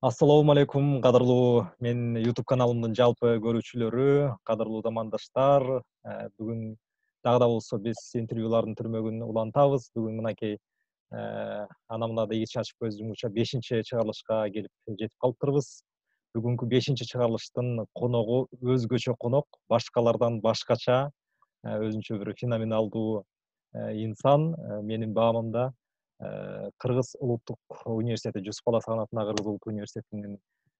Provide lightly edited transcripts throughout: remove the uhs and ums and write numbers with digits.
Ассалому алейкум, кадырлуу менин YouTube каналымдын жалпы көрүүчүлөрү, кадырлуу замандаштар. Бүгүн дагы да болсо биз интервьюлардын түрмөгүн улантабыз. Бүгүн мынакей ана мындай ич ачып көз жумгуча 5-чи чыгарылышка келип жетип калыптырбыз. Бүгүнкү 5-чи чыгарылыштын коногу өзгөчө конок, башкалардан башкача, өзүнчө бир феноменалдуу инсан. Менин баамымда Кыргыз улуттук университети, Жусуп Бала Сагынатындагы Кыргыз улуттук университетинин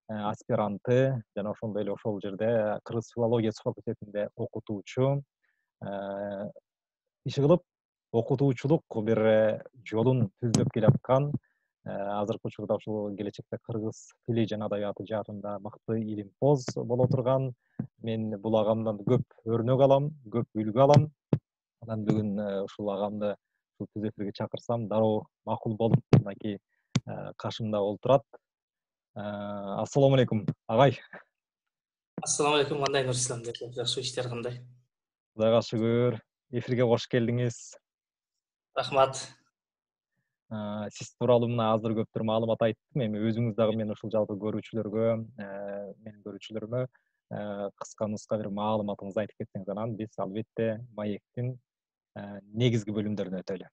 аспиранты жана ошондой эле ошол жерде кыргыз филологиясы факультетинде окутуучу. Иши кылып окутуучулук бир жолун түздөп келаткан, азыркы учурда ушул келечекте кыргыз тили жана адабияты жаатында мыкты илимпоз боло турган. Мен бул агамдан көп өрнөк алам, көп үлгү алам. Анан бүгүн ушул агамды ушул түз эфирге чакырсам дароо макул болуп, мынакей каршымда олтурат. Ассалому алейкум, агай. Ассаламу алейкум, кандай Нурислам? Жакшы, иштер кандай? Кудайга шүгүр. Эфирге кош келдиңиз. Рахмат. Сиз тууралуу мына азыр көптөр маалымат айттым. Эми өзүңүз дагы мен ушул жалпы көрүүчүлөргө, менин көрүүчүлөрүмө кыска нуска бир маалыматыңызды айтып кетсеңиз, анан биз албетте маектин негизги бөлүмдөрүнө өтөлү.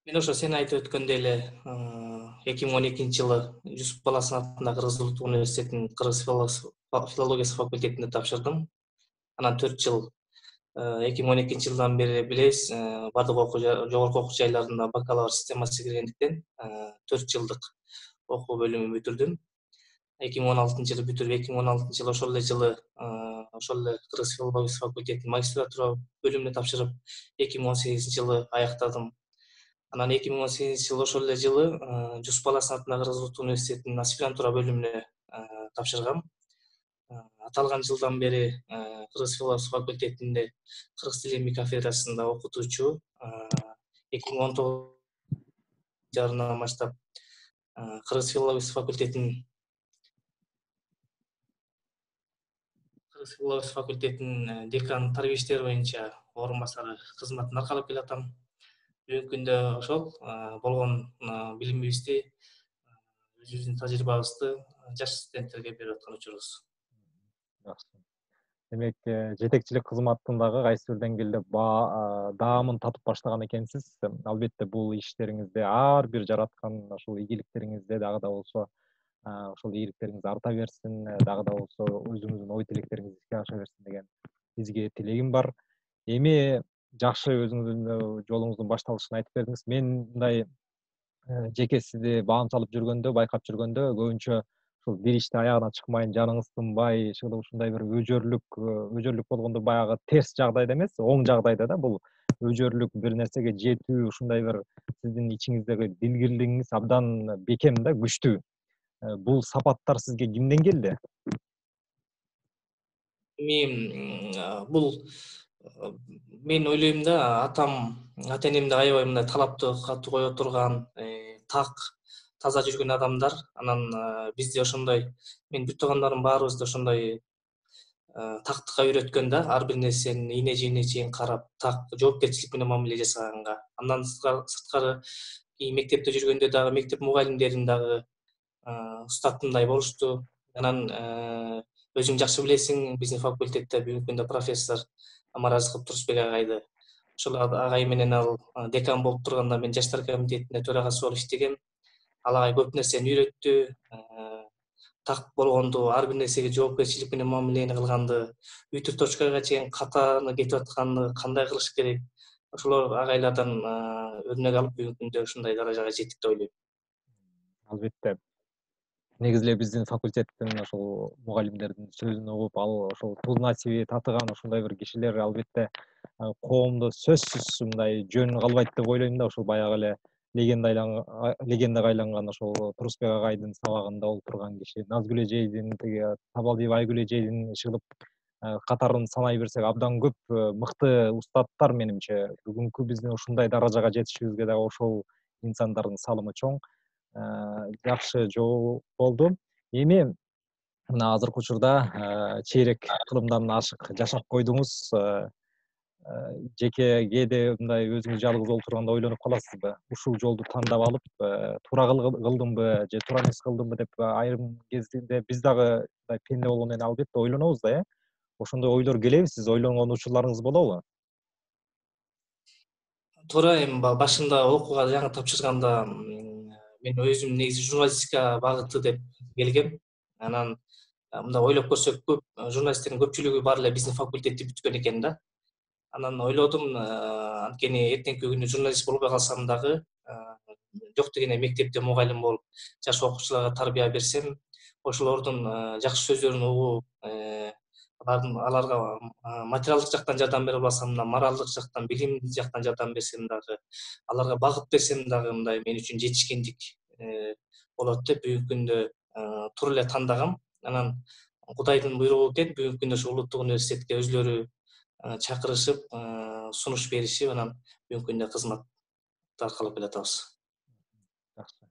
Мен ошо сен айтып өткөндөй эле 2012-жылы Жусуп Бала Сагынатындагы Кыргыз улуттук университетинин кыргыз филологиясы факультетинде тапшырдым. Анан 4 жыл 2012-жылдан бери билебиз, бардык жогорку окуу жайларында бакалавр системасы киргендиктен 4 жылдык окуу бөлүмүн бүтүрдүм. 2016-жылы бүтүрүп, 2016-жылы ошол эле жылы ошол эле Кыргыз филологиясы факультетинин магистратура бөлүмүнө тапшырып, 2018-жылы аяктадым. Анан 2018-жылы ошол эле жылы Жусуп Бала Сагынатындагы Кыргыз улуттук университетинин аспирантура бөлүмүнө тапшыргам. Аталган жылдан бери Кыргыз филологиясы факультетинде кыргыз тили илими кафедрасында окутуучу. 2019 жылынан баштап Кыргыз филологиясы факультетинин декан тарбия иштери боюнча орун басары кызматын аркалап келатам. Бүгүнкү күндө ошол болгон билимибизди, өзүбүздүн тажрыйбабызды жаш студенттерге берип аткан учурубуз. Жакшы. Демек, жетекчилик кызматтын дагы кайсы бир деңгээлде даамын татып баштаган экенсиз. Албетте бул иштериңизде ар бир жараткан ошол ийгиликтериңизде дагы да болсо ошол ийгиликтериңиз арта берсин, дагы да болсо өзүңүздүн ой тилектериңиз ишке аша берсин деген бизге тилегим бар. Эми жакшы өзүңүздүн жолуңуздун башталышын айтып бердиңиз. Мен мындай жеке сизди баам салып жүргөндө, байкап жүргөндө көбүнчө ушул бир иште аягына чыкмайын, жаныңыз тынбай, ушундай бир өжөрлүк болгондо баягы терс жагдайда эмес, оң жагдайда да бул өжөрлүк, бир нерсеге жетүү, ушундай бир сиздин ичиңиздеги дилгирлигиңиз абдан бекем да, күчтүү. Бул сапаттар сизге кимден келди? Бул мен ойлойм да, ата энемди аябай мындай талапты катуу кое турган, так, таза жүргөн адамдар. Анан бизде ошондой, мен бүт туугандарым баарыбызды ошондой тактыкка үйрөткөн да, ар бир нерсени ийне жийине чейин карап, так, жоопкерчилик менен мамиле жасаганга. Андан сырткары мектепте жүргөндө дагы мектеп мугалимдерим дагы устатымдай болушту. Анан өзүң жакшы билесиң, биздин факультетте бүгүнкү күндө профессор Амаразыков Турсбек агайды. Ошол агай менен ал декан болуп турганда мен жаштар комитетинде төрагасы болуп иштегем. Ал агай көп нерсени үйрөттү. Так болгонду, ар бир нерсеге жоопкерчилик менен мамилени кылганды, үтүр точкага чейин катаны кетип атканды кандай кылыш керек, ошол агайлардан өрнөк алып бүгүнкү күндө ушундай даражага жеттик деп ойлойм. Албетте. Негизи эле биздин факультеттин ошол мугалимдердин сөзүн угуп, ал ошол туз насиби татыган ошондой бир кишилер албетте коомдо сөзсүз мындай жөн калбайт деп ойлойм да. Ошол баягы эле легендага айланган ошол Турсбек агайдын сабагында олтурган киши, Назгүл эжейдин, тиги Табалдиев Айгүл эжейдин иши кылып катарын санай берсек абдан көп мыкты устаттар менимче. Бүгүнкү биздин ушундай даражага жетишибизге дагы ошол инсандардын салымы чоң. Жакшы жол болду. Эми мына азыркы учурда чейрек кылымдан ашык жашап койдуңуз. жеке кээде мындай өзүңүз жалгыз отурганда ойлонуп каласызбы? Ушул жолду тандап алып, туура кылдымбы же туура эмес кылдымбы деп айрым кезинде биз дагы мындай пенде болгондон кийин албетте ойлонобуз да, ошондой ойлор келеби? Сиз ойлонгон учурларыңыз болобу? Туура, эми башында окууга жаңы тапшырганда мен өзүм негизи журналистика багыты деп келгем. Анан мындай ойлоп көрсөк, көп журналисттердин көпчүлүгү баары эле биздин факультетти бүткөн экен да. Анан ойлодум, анткени эртеңки күнү журналист болбой калсам дагы жок дегенде мектепте мугалим болуп жаш окуучуларга тарбия берсем, ошолордун жакшы сөздөрүн угуп, аларга материалдык жактан жардам бере албасам да, моралдык жактан, билимдик жактан жардам берсем дагы, аларга багыт берсем дагы мындай мен үчүн жетишкендик болот деп бүгүнкү күндө туура эле тандагам. Анан Кудайдын буйругу экен, бүгүнкү күндө ошо улуттук университетке өзлөрү чакырышып, сунуш беришип, анан бүгүнкү күндө кызматта калып келатабыз. Жакшы.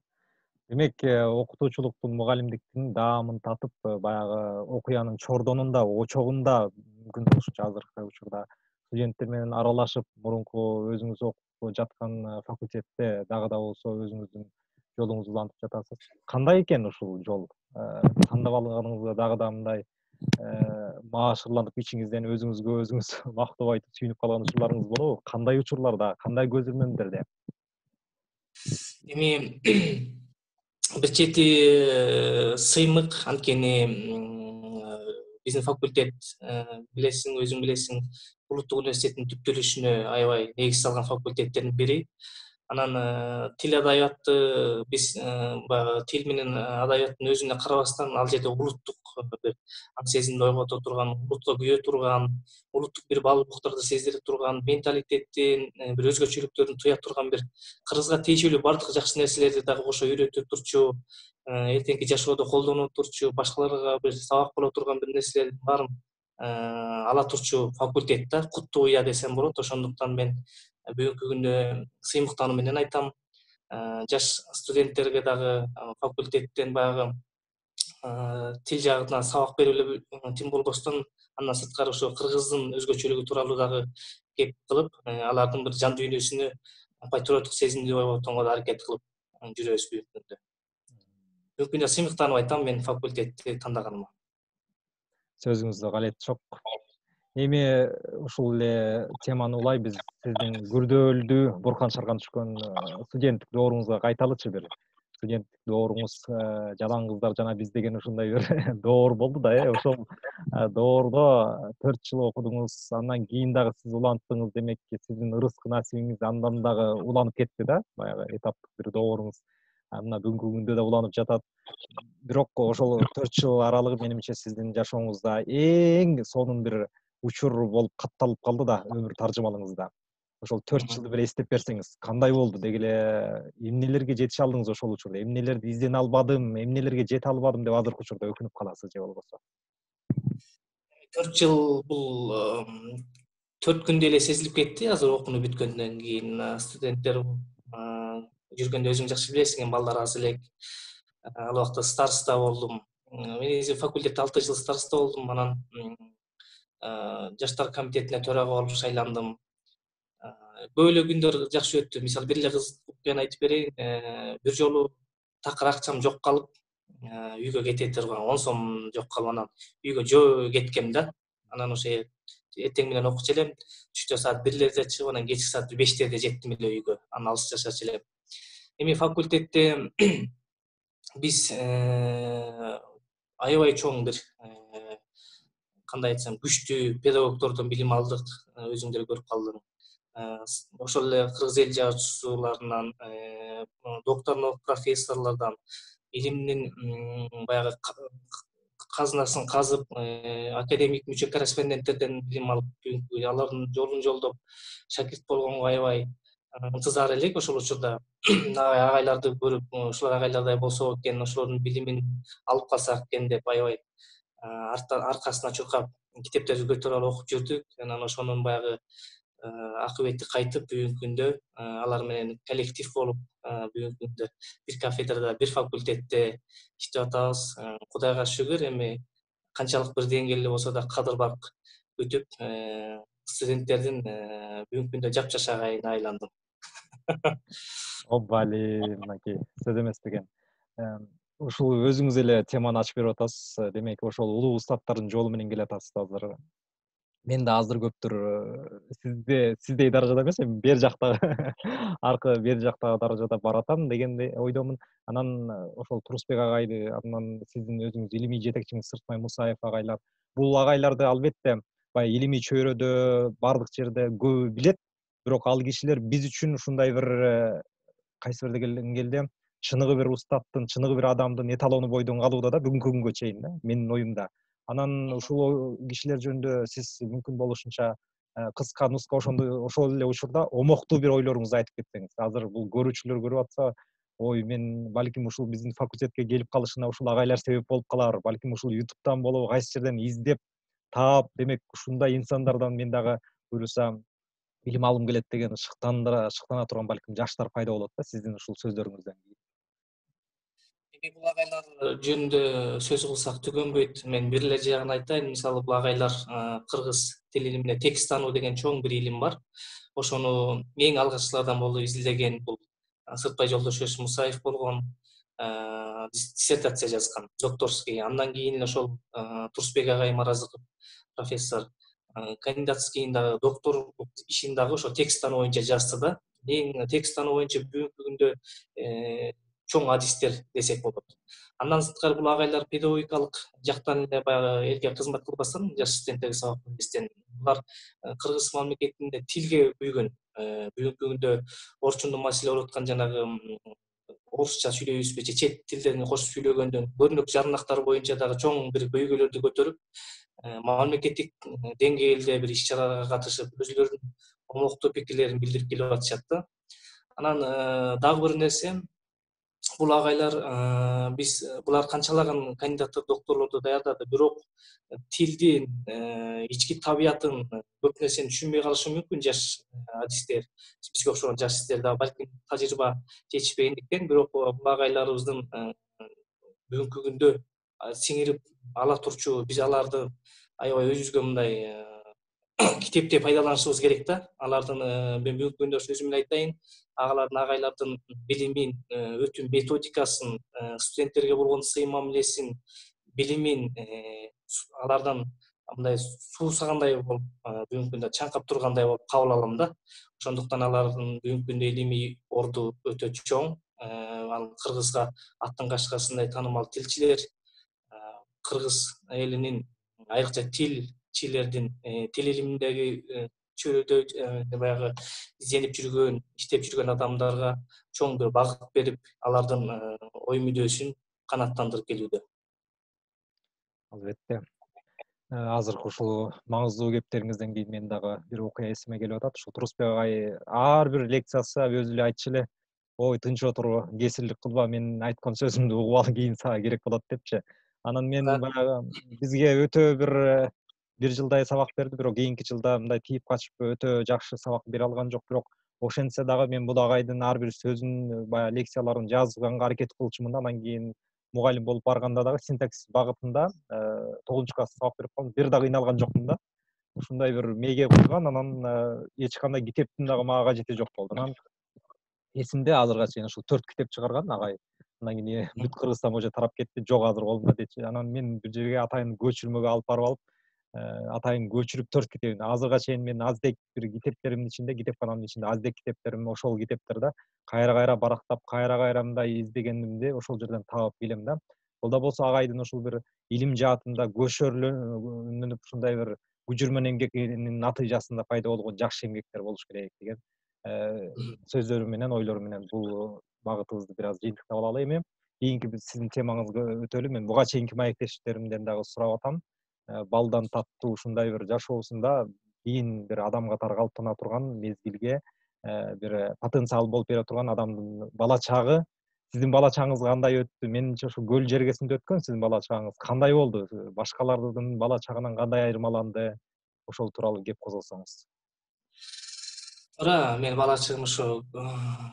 Демек, окутуучулуктун, мугалимдиктин даамын татып, баягы окуянын чордонунда, очогунда мүмкүн ушунча азыркы учурда студенттер менен аралашып, мурунку өзүңүз окуп жаткан факультетте дагы да болсо өзүңүздүн жолуңузду улантып жатасыз. Кандай экен ушул жол? Тандап алганыңызга дагы да мындай маашырланып ичиңизден өзүңүзгө өзүңүз мактоо айтып сүйүнүп калган учурларыңыз болобу? Кандай учурларда, кандай көзөмөлдөрдө? Эми бир чети сыймык, анткени биздин факультет билесиң, өзүң билесиң, улуттук университеттин түптөлүшүнө аябай негиз салган факультеттердин бири. Анан тил адабиятты биз баягы тил менен адабияттын өзүнө карабастан ал жерде улуттук бир аң сезимди ойгото турган, улутка күйө турган, улуттук бир баалуулуктарды сездире турган, менталитеттин бир өзгөчөлүктөрүн туя турган бир кыргызга тиешелүү бардык жакшы нерселерди дагы кошо үйрөтө турчу, эртеңки жашоодо колдоно турчу, башкаларга бир сабак боло турган бир нерселердин баарын ала турчу факультет да, куттуу уя десем болот. Ошондуктан мен бүгүнкү күндө сыймыктануу менен айтам, жаш студенттерге дагы факультеттен баягы тил жагынан сабак берип эле тим болбостон, андан сырткары ошо кыргыздын өзгөчөлүгү тууралуу дагы кеп кылып, алардын бир жан дүйнөсүнө патриоттук сезимди ойготконго да аракет кылып жүрөбүз бүгүнкү күндө. Бүгүнкү күндө сыймыктанып айтам мен факультетти тандаганыма. Сөзүңүздө калет чок. Эми ушул эле теманы улай биз сиздин күрдөөлдүү, буркан чарган түшкөн студенттик дооруңузга кайталычы бир. Студенттик дооруңуз жалаң жана биз деген ушундай бир доор болду да, ошол доордо 4 жыл окудуңуз, андан кийин дагы сиз уланттыңыз, демек сиздин ырыскы насибиңиз андан дагы уланып кетти да, баягы этаптык бир дооруңуз мына бүгүнкү күндө да уланып жатат. Бирок ошол 4 жыл аралыгы менимче сиздин жашооңузда эң сонун бир учур болуп катталып калды да өмүр таржымалыңызда. Ошол 4 жылды бир эстеп берсеңиз, кандай болду? Деги эле эмнелерге жетише алдыңыз ошол учурда? Эмнелерди издене албадым, эмнелерге жете албадым деп азыркы учурда өкүнүп каласыз же болбосо? 4 жыл бул 4 күндө эле сезилип кетти. Азыр окууну бүткөндөн кийин студенттер жүргөндө өзүң жакшы билесиң, эми балдар аз элек. Ал убакта староста болдум. Мен негизи факультетте 6 жыл староста болдум. Анан жаштар комитетине төрага болуп шайландым. Көп эле күндөр жакшы өттү. Мисалы бир эле кызыктуу айтып берейин. Бир жолу такыр акчам жок калып, үйгө кете турган 10 сом жок калып, анан үйгө жөө кеткем да. Анан ошо эртең менен окучу элем. Түштө саат 1-лерде чыгып, анан кечки саат 5-терде жеттим эле үйгө. Анан алыс жашачу элем. Эми факультетте биз аябай чоң бир кандай айтсам, күчтүү педагогдордон билим алдык, өзүңдөр көрүп калдың. Ошол эле кыргыз эл жазуучуларынан, докторлор, профессорлордон илимдин баягы казынасын казып, академик мүчө корреспонденттерден билим алып, алардын жолун жолдоп шакирт болгонго аябай ынтызар элек ошол учурда. Агайларды көрүп, ушулар агайлардай болсо экен, ошолордун билимин алып калсак экен деп аябай аркасына чуркап китептерди көтөрүп алып окуп жүрдүк. Анан ошонун баягы акыбети кайтып, бүгүнкү күндө алар менен коллектив болуп, бүгүнкү күндө бир кафедрада, бир факультетте иштеп атабыз. Кудайга шүгүр, эми канчалык бир деңгээлде болсо да кадыр барк өтүп, студенттердин бүгүнкү күндө жапжаш агайына айландым. Обали, мынакей сөз эмес бекен. Ушул өзүңүз эле теманы ачып берип атасыз. Демек ошол улуу устаттардын жолу менен келатасыз азыр. Мен да азыр көптүр сиздей даражада эмес, эми бери жактагы аркы бери жактагы даражада баратам дегенди ойдомун. Анан ошол Турусбек агайды, анан сиздин өзүңүз илимий жетекчиңиз Сыртмай Мусаев агайлар. Бул агайларды албетте баягы илимий чөйрөдө баардык жерде көбү билет. Бирок ал кишилер биз үчүн ушундай бир кайсы бирде келгенде чыныгы бир устаттын, чыныгы бир адамдын эталону бойдон калууда да бүгүнкү күнгө чейин да, менин оюмда. Анан ушул кишилер жөнүндө сиз мүмкүн болушунча кыска нуска ошол эле учурда омоктуу бир ойлоруңузду айтып кетсеңиз. Азыр бул көрүүчүлөр көрүп атса, ой, мен балким ушул биздин факультетке келип калышына ушул агайлар себеп болуп калар. Балким ушул ютубтан болобу, кайсы жерден издеп таап, демек ушундай инсандардан мен дагы буюрса билим алгым келет деген шыктана турган балким жаштар пайда болот да сиздин ушул сөздөрүңүздөн кийин. Бул агайлар жөнүндө сөз кылсак түгөнбөйт. Мен бир эле жагын айтайын. Мисалы бул агайлар кыргыз тил илимине текст таануу деген чоң бир илим бар. Ошону эң алгачкылардан болуп изилдеген бул Сыртбай Жолдошевич Мусаев болгон, диссертация жазган, докторский. Андан кийин ошол Турусбек агай Маразыков профессор кандидатский дагы докторлук ишин дагы ошо текст таануу боюнча жазды да. Эң текст таануу боюнча бүгүнкү күндө чоң адистер десек болот. Андан сырткары бул агайлар педагогикалык жактан эле баягы элге кызмат кылбастан, жаш студенттерге сабак бербестен булар кыргыз мамлекетинде тилге күйгөн, бүгүнкү күндө орчундун маселе болуп аткан жанагы орусча сүйлөйбүзбү же чет тилдерин кошуп сүйлөгөндөн көрүнүк жарнактар боюнча дагы чоң бир көйгөйлөрдү көтөрүп, мамлекеттик деңгээлде бир иш чараларга катышып, өзүлөрүнүн омоктуу пикирлерин билдирип келип атышат да. Анан дагы бир нерсе, бул агайлар биз булар канчалаган кандидаттык докторлорду даярдады, бирок тилдин ички табиятын көп нерсени түшүнбөй калышы мүмкүн жаш адистер, бизге окшогон жаш адистер да балким тажрыйба жетишпегендиктен, бирок бул агайларыбыздын бүгүнкү күндө сиңирип ала турчу, биз аларды аябай өзүбүзгө мындай китепте пайдаланышыбыз керек да. Алардын мен бүгүнкү күндө өзүмдүн айтайын, агайлардын билимин, өтүү методикасын, студенттерге болгон сый мамилесин, билимин алардан мындай суусагандай болуп, бүгүнкү күндө чаңкап тургандай болуп кабыл алам да. Ошондуктан алардын бүгүнкү күндө илимий орду өтө чоң. Ал кыргызга аттан кашкасындай таанымал тилчилер, кыргыз элинин айрыкча тилчилердин тил илиминдеги чөйрөдө баягы изденип жүргөн, иштеп жүргөн адамдарга чоң бир багыт берип, алардын ой мүдөөсүн канааттандырып келүүдө. Албетте. Азыркы ушул маңыздуу кептериңизден кийин мен дагы бир окуя эсиме келип атат. Ушул Турусбек агай ар бир лекциясы өзү эле айтчу эле, ой, тынч отур, кесирлик кылба, мен айткан сөзүмдү угуп ал, кийин сага керек болот депчи. Анан мен баягы бизге өтө бир жылдай сабак берди, бирок кийинки жылда мындай тийип качып өтө жакшы сабак бере алган жок. Бирок ошентсе дагы мен бул агайдын ар бир сөзүн, баягы лекцияларын жазганга аракет кылчумун. Анан кийин мугалим болуп барганда дагы синтаксис багытында 9 класста сабак берип калдым. Бир да кыйналган жокмун да. Ушундай бир мээге куйган, анан эч кандай китептин дагы мага кажети жок болду. Анан эсимде азырга чейин ушул 4 китеп чыгарган агай. Андан кийин бүт Кыргызстан боюнча тарап кетти, жок азыр колумда дечи. Анан мен бир жерге атайын көчүрмөгө алып барып алып, атайын көчүрүп 4 китебин. Азырга чейин мен аздек бир китептеримдин ичинде, китепканамдын ичинде аздек китептерим ошол китептерде кайра барактап, кайра мындай издегенимди ошол жерден таап келем да. Колдо болсо агайдын ушул бир илим жаатында көшөрлөнүп ушундай бир күжүрмөн эмгекинин натыйжасында пайда болгон жакшы эмгектер болуш керек деген сөздөрү менен, ойлору менен бул багытыбызды бир аз жыйынтыктап алалы. Эми кийинки сиздин темаңызга өтөлү. Мен буга чейинки маектештеримден дагы сурап атам. Балдан таттуу ушундай бир жашоосунда кийин бир адам катары калыптана турган мезгилге бир потенциал болуп бере турган адамдын бала чагы, сиздин бала чагыңыз кандай өттү? Менимче ошо көл жергесинде өткөн сиздин бала чагыңыз. Кандай болду? Башкалардын бала чагынан кандай айырмаланды? Ошол тууралуу кеп козгосоңуз. Туура, менин бала чагым ошо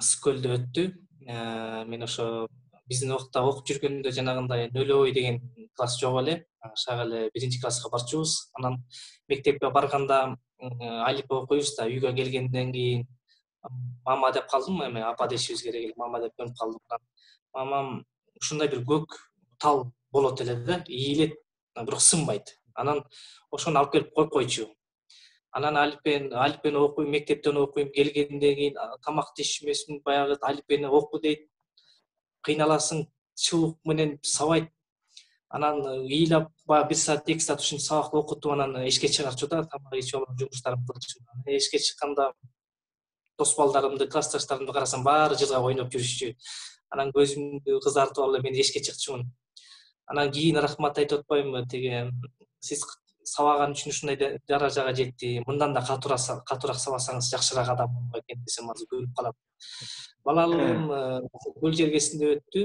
Скөлдө өттү. Мен ошо биздин убакта окуп жүргөндө жанагындай нөлөбөй деген класс жок эле. Шак эле 1-класска барчубуз. Анан мектепке барганда алифб окуйбуз да, үйгө келгенден кийин мама деп калдым, эми апа дешибиз керек эле, мама деп көнүп калдым. Мамам ушундай бир көк тал болот эле да, ийилет, бирок сынбайт. Анан ошону алып келип коюп койчу. Анан алифбени окуйм, мектептен окуйм, келгенден кийин тамакты ишемесин, баягы алифбени оку дейт. Кыйналасың, чыбык менен сабайт. Анан ыйлап баягы 1 саат, 2 саат ушинтип сабакты окутуп, анан эшикке чыгарчу да, тамак ичип алып жумуштарымды кылчу. Эшикке чыкканда дос балдарымды, классташтарымды карасам, баары жыргап ойноп жүрүшчү. Анан көзүмдү кызартып алып мен эшикке чыкчумун. Анан кийин рахмат айтып атпаймынбы, тиги сиз сабаган үчүн ушундай даражага жетти. Мындан да катуураак сабасаңыз жакшыраак адам болмок экен десем, азыр күлүп калат. Балалыгым көл жергесинде өттү.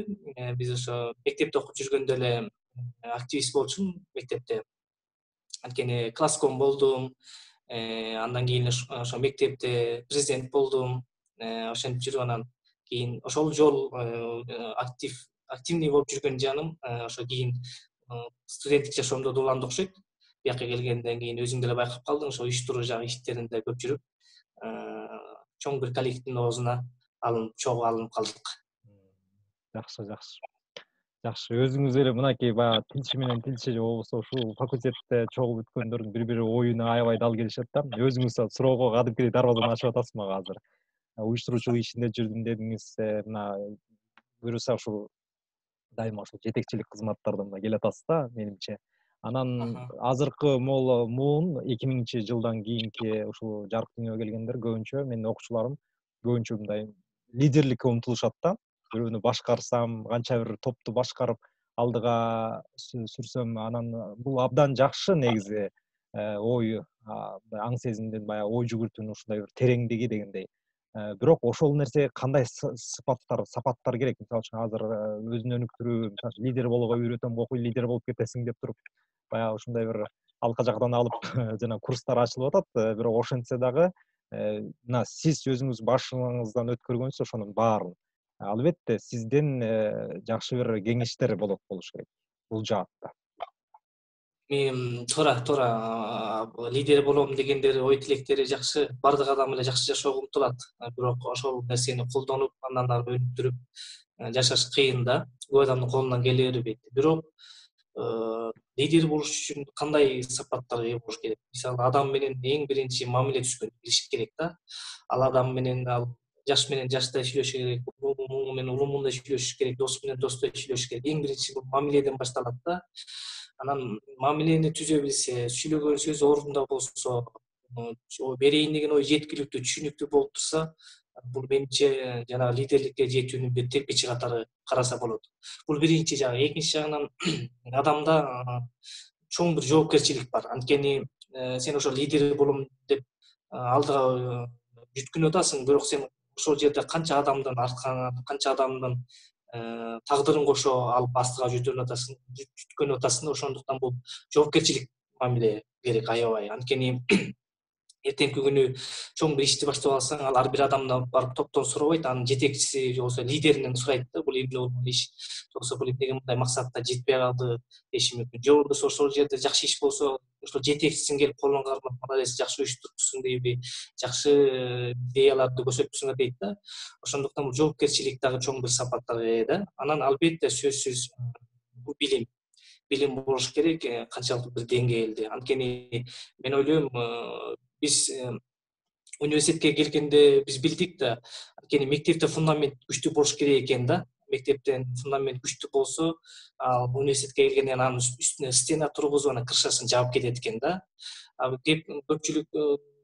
Биз ошо мектепте окуп жүргөндө эле активист болчумун мектепте. Анткени класском болдум. Андан кийин ошо мектепте президент болдум. Ошентип жүрүп анан кийин ошол жол активный болуп жүргөн жаным ошо кийин студенттик жашоомдо да уланды окшойт. Бияка келгенден кийин өзүң деле байкап калдың, ошо уюштуруу жагы иштеринде көп жүрүп, чоң бир коллективдин оозуна чогуу алынып калдык. Жакшы, жакшы. Жакшы. Өзүңүз эле мынакей баягы тилчи менен тилчи же болбосо ушул факультетте чогуу бүткөндөрдүн бири-бири оюна аябай дал келишет да. Өзүңүз суроого кадимкидей дарбазаны ачып атасыз мага азыр. Уюштуруучулук ишинде жүрдүм дедиңиз, мына буюрса ушул дайыма ушул жетекчилик кызматтардан да келе атасыз да, менимче. Анан азыркы могул муун 2000-жылдан кийинки ушул жарык дүйнөгө келгендер көбүнчө менин окуучуларым көбүнчө мындай лидерликке умтулушат да. Бирөөнү башкарсам, канча бир топту башкарып алдыга сүрсөм, анан бул абдан жакшы негизи ой, аң сезимдин баягы ой жүгүртүүнүн ушундай бир тереңдиги дегендей. Бирок ошол нерсеге кандай сапаттар керек? Мисалы үчүн азыр өзүн өнүктүрүү, мисалы үчүн лидер болууга үйрөтөм, окуй лидер болуп кетесиң деп туруп, баягы ушундай бир алка жактан алып жана курстар ачылып атат. Бирок ошентсе дагы мына сиз өзүңүз башыңыздан өткөргөнсүз ошонун баарын. Албетте сизден жакшы бир кеңештер болот болуш керек бул жаатта. Туура лидер болом дегендер ой тилектери жакшы, бардык адам эле жакшы жашоого умтулат. Бирок ошол нерсени колдонуп, андан ары өнүктүрүп жашаш кыйын да. Көп адамдын колунан келе бербейт. Бирок лидер болуш үчүн кандай сапаттарга ээ болуш керек? Мисалы, адам менен эң биринчи мамиле түзгөндү билиш керек да. Ал адам менен жаш менен жаштай сүйлөшүш керек, улуу менен улуумундай сүйлөшүш керек, дос менен достой сүйлөшүш керек. Эң биринчи бул мамиледен башталат да. Анан мамилени түзө билсе, сүйлөгөн сөз ордунда болсо, берейин деген ой жеткиликтүү, түшүнүктүү болуп турса, бул менимче жана лидерликке жетүүнүн бир тепкичи катары караса болот. Бул биринчи жагы. Экинчи жагынан адамда чоң бир жоопкерчилик бар. Анткени сен ошо лидер болом деп алдыга жүткүнүп атасың, бирок сен ошол жерде канча адамдын арткаңа, канча адамдын тагдырын кошо алып астыга жүткөнүп атасың. Ошондуктан бул жоопкерчилик мамиле керек аябай. Анткени эртеңки күнү чоң бир ишти баштап алсаң, ал ар бир адамдан барып топтон сурабайт, анын жетекчиси же болбосо лидеринен сурайт да, бул эмне болгон иш, же болбосо бул эмнеге мындай максатка жетпей калды деши мүмкүн. Же болбосо ошол жерде жакшы иш болсо, ошол жетекчисиң келип колуңан кармап, молодец, жакшы уюштуруптусуң дейби, жакшы идеяларды көрсөттүсүң дейт да. Ошондуктан бул жоопкерчилик дагы чоң бир сапаттарга ээ да. Анан албетте сөзсүз бул билим болуш керек, канчалык бир деңгээлде. Анткени мен ойлойм, биз университетке келгенде биз билдик да, анткени мектепте фундамент күчтүү болуш керек экен да. Мектептен фундамент күчтүү болсо, ал университетке келгенден анын үстүнө стена тургузуп, анан крышасын жаап кетет экен да. Көпчүлүк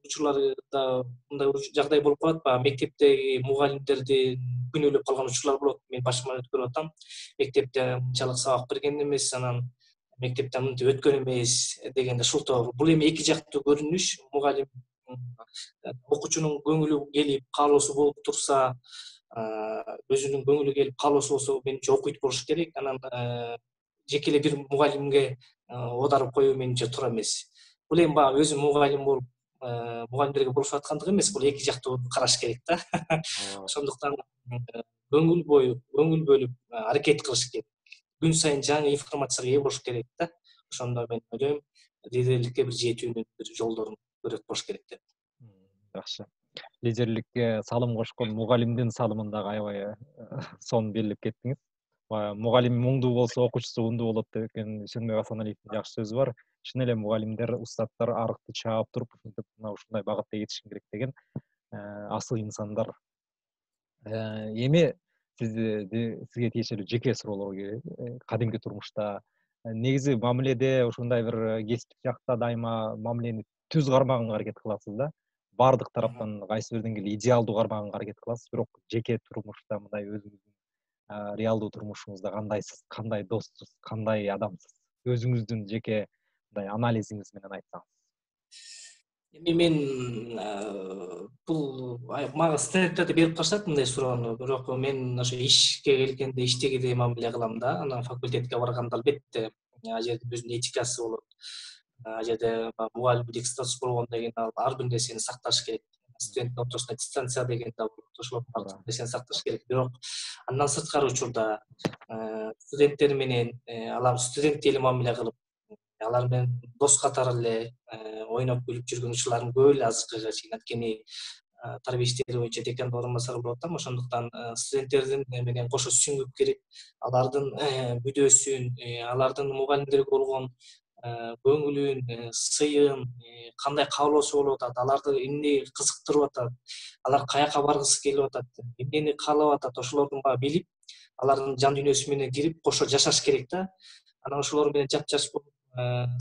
учурларда мындай жагдай болуп калат, баягы мектептеги мугалимдерди күнөөлөп калган учурлар болот. Мен башыман өткөрүп атам. Мектепте мынчалык сабак берген эмес, анан мектептен мынтип өткөн эмес дегенде шултоо. Бул эми эки жактуу көрүнүш. Мугалим окуучунун көңүлү келип, каалоосу болуп турса, өзүнүн көңүлү келип, каалоосу болсо, менимче окуйт болуш керек. Анан жеке эле бир мугалимге оодарып коюу менимче туура эмес. Бул эми баягы өзү мугалим болуп, мугалимдерге болушуп аткандыгы эмес, бул эки жактуу караш керек да. Ошондуктан көңүл бөлүп аракет кылыш керек. күн сайын жаңы информацияга ээ болуш керек да. Ошондо мен ойлойм, лидерликке бир жетүүнүн бир жолдорун көрөт болуш керек деп. Жакшы. Лидерликке салым кошкон мугалимдин салымын дагы аябай сонун белгилеп кеттиңиз. Мугалим муңдуу болсо окуучусу уңдуу болот деген Шенбек Асаналиевдин жакшы сөзү бар. Чын эле мугалимдер, устаттар арыкты чаап туруп, ушинтип мына ушундай багытта кетишин керек деген асыл инсандар. Эми сизге тиешелүү жеке суроолорго келели. Кадимки турмушта негизи мамиледе ушундай бир кесиптик жакта дайыма мамилени түз кармаганга аракет кыласыз да. Бардык тараптан кайсы бирден келе идеалдуу кармаганга аракет кыласыз, бирок жеке турмушта мындай өзүңүздүн реалдуу турмушуңузда кандайсыз, кандай доссуз, кандай адамсыз? Өзүңүздүн жеке мындай анализиңиз менен айтсаңыз. Эми мен бул мага студенттерде берип калышат мындай суроону, бирок мен ошо ишке келгенде иштегидей мамиле кылам да. Анан факультетке барганда албетте ал жердин өзүнүн этикасы болот. Ал жерде мугалимдик статус болгондон кийин ар бир нерсени сакташ керек. Студенттин ортосунда дистанция деген да болот. Ошолордун баардык нерсени сакташ керек. Бирок андан сырткары учурда студенттер менен алар студент эле мамиле кылып, алар менен дос катары эле ойноп күлүп жүргөн учурларым көп эле азыркыга чейин. Анткени тарбия иштери боюнча декандын орун басары болуп атам. Ошондуктан студенттердин менен кошо сүңгүп кирип, алардын бүдөөсүн, алардын мугалимдерге болгон көңүлүн, сыйын, кандай каалоосу болуп атат, аларды эмне кызыктырып атат, алар каяка баргысы келип атат, эмнени каалап атат, ошолордун баарын билип, алардын жан дүйнөсү менен кирип кошо жашаш керек да. Анан ошолор менен жапжаш болуп,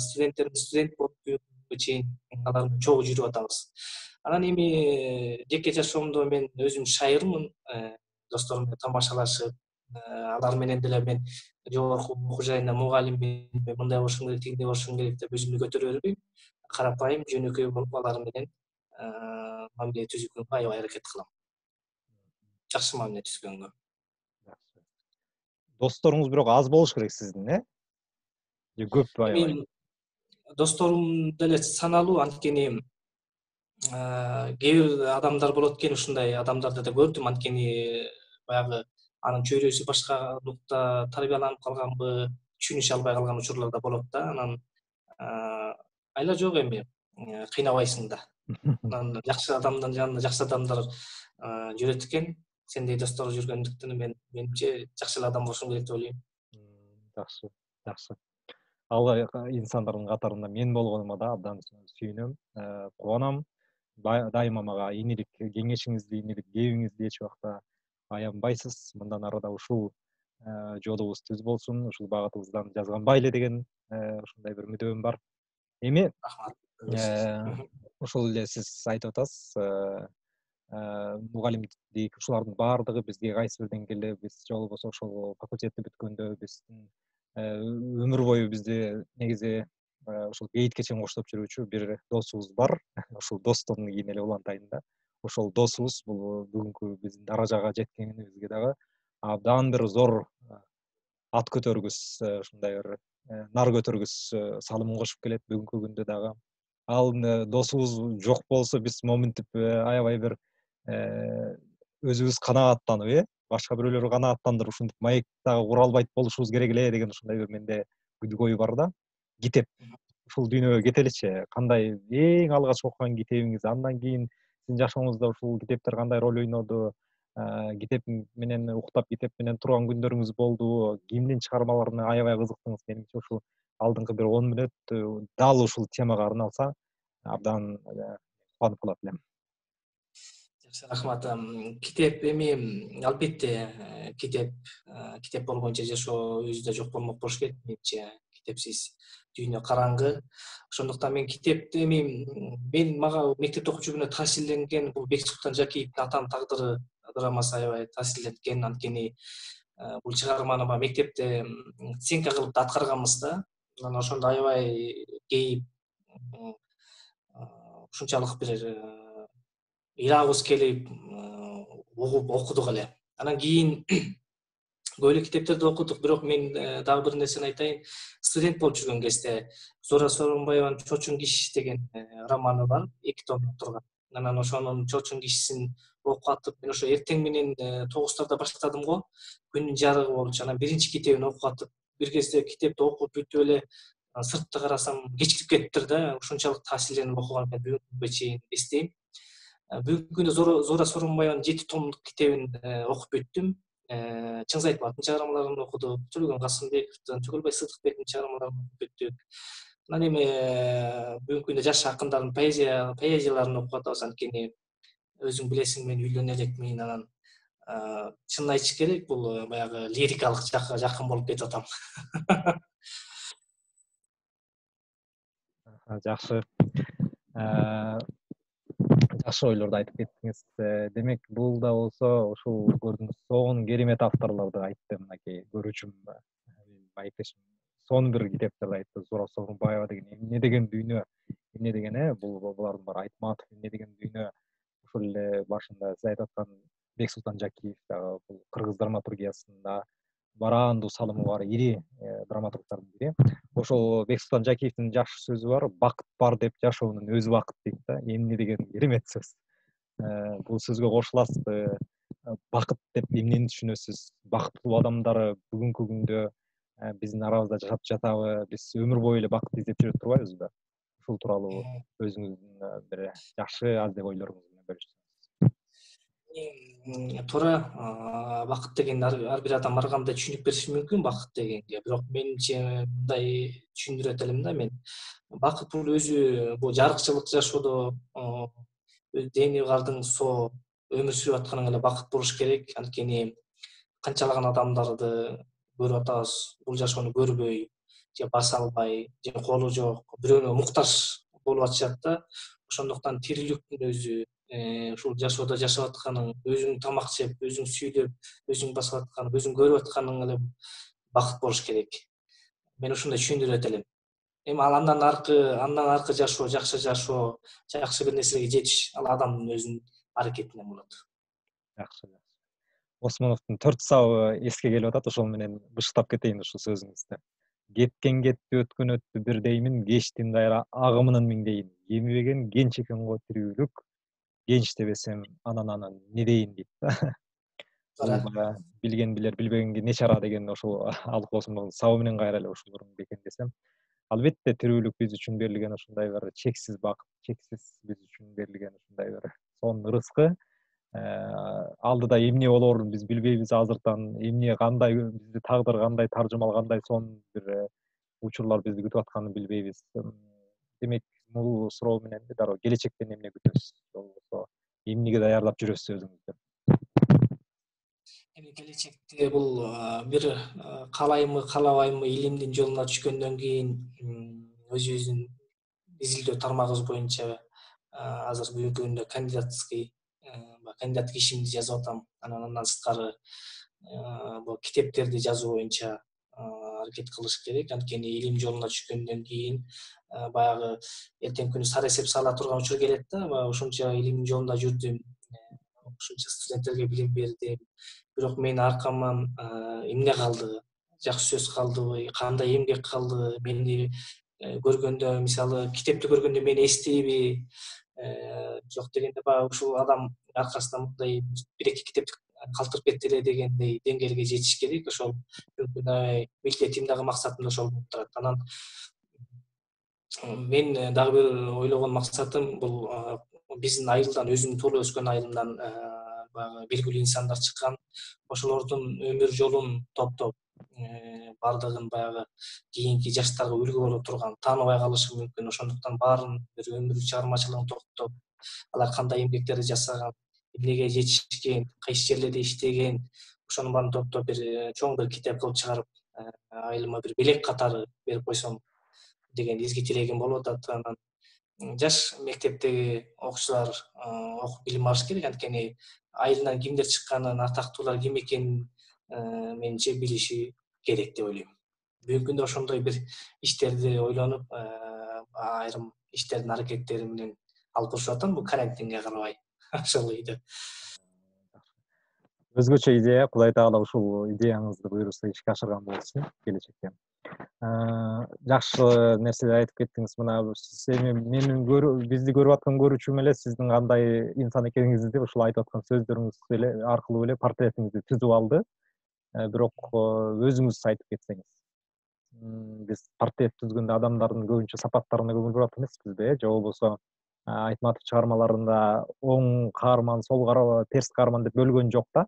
студенттердин студент болуп жүргөнгө чейин алар менен чогуу жүрүп атабыз. Анан эми жеке жашоомдо мен өзүм шайырмын, досторум менен тамашалашып, алар менен деле мен жогорку окуу жайына мугалиммин, мындай болушум керек, тигиндей болушум керек деп өзүмдү көтөрө бербейм. Карапайым, жөнөкөй болуп алар менен мамиле түзгөнгө аябай аракет кылам. Жакшы мамиле түзгөнгө. Досторуңуз бирок аз болуш керек сиздин, Же көппү аябай? Эми досторум деле саналуу, анткени кээ бир адамдар болот экен, ушундай адамдарды да көрдүм, анткени баягы анын чөйрөсү башка нукта тарбияланып калганбы, түшүнүшө албай калган учурлар да болот да. Анан айла жок эми кыйнабайсың да. Анан жакшы адамдын жанында жакшы адамдар жүрөт экен. Сендей достор жүргөндүктөн менимче жакшы эле адам болушуң керек деп ойлойм. Жакшы, жакшы. Ал инсандардын катарында мен болгонума да абдан сүйүнөм, кубанам. Дайыма мага инилик кеңешиңизди, инилик кебиңизди эч убакта аянбайсыз. Мындан ары да ушул жолубуз түз болсун, ушул багытыбыздан жазганбай эле деген ушундай бир үмүтүм бар. Эми ошол эле сиз айтып атасыз, мугалимдик ушулардын баардыгы бизге кайсы бирден келе биз же болбосо ошол факультетти бүткөндө биздин өмүр бою бизди негизи ушул бейитке чейин коштоп жүрүүчү бир досубуз бар. Ушул достон кийин эле улантайын да. Ошол досубуз бул бүгүнкү биздин даражага жеткенибизге дагы абдан бир зор ат көтөргүс, ушундай бир нар көтөргүс салымын кошуп келет бүгүнкү күндө дагы. Ал досубуз жок болсо биз моминтип аябай бир өзүбүз канааттанып, башка бирөөлөрдү канааттандырып ушинтип маек дагы кура албайт болушубуз керек эле деген ушундай бир менде күдү бар да. Китеп ушул дүйнөгө кетеличи, кандай эң алгач окуган китебиңиз, андан кийин сиздин жашооңузда ушул китептер кандай роль ойноду, китеп менен уктап, китеп менен турган күндөрүңүз болдубу, кимдин чыгармаларына аябай кызыктыңыз? Менимче ушул алдыңкы бир 10 мүнөт дал ушул темага арналса, абдан кубанып калат элем. Жакшы, рахмат. Китеп эми албетте китеп болбойнчо жашоо өзүдө жок болмок болуш керек менимче. Китепсиз дүйнө караңгы. Ошондуктан мен китепти мага мектепте окуп жүргөндө таасирленген бул Бек Султан Жакиевдин Атанын тагдыры драмасы аябай таасирлеткен. Анткени бул чыгарманы мектепте оценка кылып да аткарганбыз да. Анан ошондо аябай кейип, ушунчалык бир ыйлабыз келип угуп окудук эле. Анан кийин көп эле китептерди окудук, бирок мен дагы бир нерсени айтайын. Студент болуп жүргөн кезде Зора Сооронбаеванын Чочун киш деген романы бар, 2 томдук турган. Анан ошонун Чочун кишисин окуп атып, мен ошо эртең менен 9-тарда баштадым го, күндүн жарыгы болчу. Анан биринчи китебин окуп атып, бир кезде китепти окуп бүтүп эле сыртты карасам кечиктип кетиптир да. Ушунчалык таасирленип окуган экен бүгүнкү күнгө чейин эстейм. Бүгүнкү күндө Зора Сооронбаеванын 7 томдук китебин окуп бүттүм. Чыңгыз Айтматовдун чыгармаларын окудук, Төлөгөн Касымбековдун, Түгөлбай Сыдыкбектин чыгармаларын окуп бүттүк. Анан эми бүгүнкү күндө жаш акындардын поэзияларын окуп атабыз. Анткени өзүң билесиң, мен үйлөнө элекмин. Анан чынын айтыш керек, бул баягы лирикалык жакка жакын болуп кетип атам. Жакшы. Жакшы ойлорду айтып кеттиңиз. Демек, бул да болсо ушул көрдүңүз, сонун керемет авторлорду айтты мынакей көрүүчүм, байкешим. Сонун бир китептерди айтты. Зора Сооронбаева деген эмне деген дүйнө, эмне деген булардын баары, Айтматов эмне деген дүйнө. Ушул эле башында сиз айтып аткан Бексултан Жакиев дагы бул кыргыз драматургиясында бараандуу салымы бар ири драматургдордун бири. Ошол Бексултан Жакиевдин жакшы сөзү бар, бакыт бар деп жашоонун өзү бакыт дейт да. Эмне деген керемет сөз. Бул сөзгө кошуласызбы? Бакыт деп эмнени түшүнөсүз? Бакыттуу адамдар бүгүнкү күндө биздин арабызда жашап жатабы? Биз өмүр бою эле бакыт издеп жүрүп турбайбызбы? Ушул тууралуу өзүңүздүн бир жакшы аз деп ойлоруңуз менен бөлүшсөңүз. Туура, бакыт деген ар бир адам ар кандай түшүнүк бериши мүмкүн бакыт дегенге. Бирок менимче мындай түшүндүрөт элем да мен. Бакыт бул өзү бул жарыкчылык жашоодо дени кардың соо өмүр сүрүп атканың эле бакыт болуш керек. Анткени канчалаган адамдарды көрүп атабыз, бул жашоону көрбөй, же баса албай, же колу жок, бирөөнө муктаж болуп атышат да. Ошондуктан тириликтин өзү ушул жашоодо жашап атканың, өзүң тамак жеп, өзүң сүйлөп, өзүң басып атканың, өзүң көрүп атканың эле бакыт болуш керек. Мен ушундай түшүндүрөт элем. Эми андан аркы жашоо, жакшы бир нерсеге жетиш, ал адамдын өзүнүн аракетинен болот. Жакшы. Осмоновдун 4 сабы эске келип атат, ошол менен бышыктап кетейин ушул сөзүңүздү. Кеткен кетти, өткөн өттү бир деймин, кечтин кайра агымынын миңдейин. Кемибеген кенч экен го тирүүлүк, кенч дебесем анан не дейин дейт да. Бул билген билер, билбегенге не чара деген ошол Алык Осмоновдун сабы менен кайра эле ушул бекемдесем. Албетте тирүүлүк биз үчүн берилген ушундай бир чексиз бакыт, чексиз биз үчүн берилген ушундай бир сонун ырыскы. Алдыда эмне болоорун биз билбейбиз азыртан, эмне кандай бизди тагдыр кандай таржымал, кандай сонун бир учурлар бизди күтүп атканын билбейбиз. Демек, бул суроо менен дароо келечектен эмне күтөсүз? Болбосо эмнеге даярдап жүрөсүз өзүңүздү? Эми келечекте бул бир каалаймы каалабаймы илимдин жолуна түшкөндөн кийин өзүбүздүн изилдөө тармагыбыз боюнча азыр бүгүнкү күндө кандидаттык ишимди жазып атам. Андан сырткары бул китептерди жазуу боюнча аракет кылыш керек. Анткени илим жолуна түшкөндөн кийин баягы эртеңки күнү сара эсеп сала турган учур келет да. Ушунча илим жолунда жүрдүм, ушунча студенттерге билим бердим. Бирок менин аркаман эмне калды? Жакшы сөз калдыбы? Кандай эмгек калды? Мени көргөндө, мисалы, китепти көргөндө мени эстейби? Жок дегенде баягы ушул адам аркасынан мындай бир эки китепти калтырып кетти эле дегендей деңгээлге жетиш керек. Ошол милдетим дагы максатым да ошол болуп турат. Анан мен дагы бир ойлогон максатым бул биздин айылдан, өзүм туулуп өскөн айылымдан баягы белгилүү инсандар чыккан. Ошолордун өмүр жолун топтоп, бардыгын баягы кийинки жаштарга үлгү боло турган, тааныбай калышы мүмкүн. Ошондуктан баарын бир өмүр чыгармачылыгын топтоп, алар кандай эмгектерди жасаган, эмнеге жетишкен, кайсы жерлерде иштеген, ошонун баарын топтоп бир чоң бир китеп кылып чыгарып, айылыма бир белек катары берип койсом деген изги тилегим болуп атат. Анан жаш мектептеги окуучулар окуп билим алыш керек. Анткени айылынан кимдер чыкканын, атактуулар ким экенин менимче билиши керек деп ойлойм. Бүгүнкү күндө ошондой бир иштерди ойлонуп, айрым иштердин аракеттери менен алып барышып атам, бул карантинге карабай. Ошол үйдө. Өзгөчө идея, Кудай таала ушул идеяңызды буйруса ишке ашырган болсун келечекте. Жакшы нерселер айтып кеттиңиз. Мына сиз эми бизди көрүп аткан көрүүчүм эле сиздин кандай инсан экениңизди ушул айтып аткан сөздөрүңүз эле аркылуу эле портретиңизди түзүп алды. Бирок өзүңүз айтып кетсеңиз. биз портрет түзгөндө адамдардын көбүнчө сапаттарына көңүл бурат эмеспизби, же болбосо Айтматов чыгармаларында оң каарман, терс каарман деп бөлгөн жок да.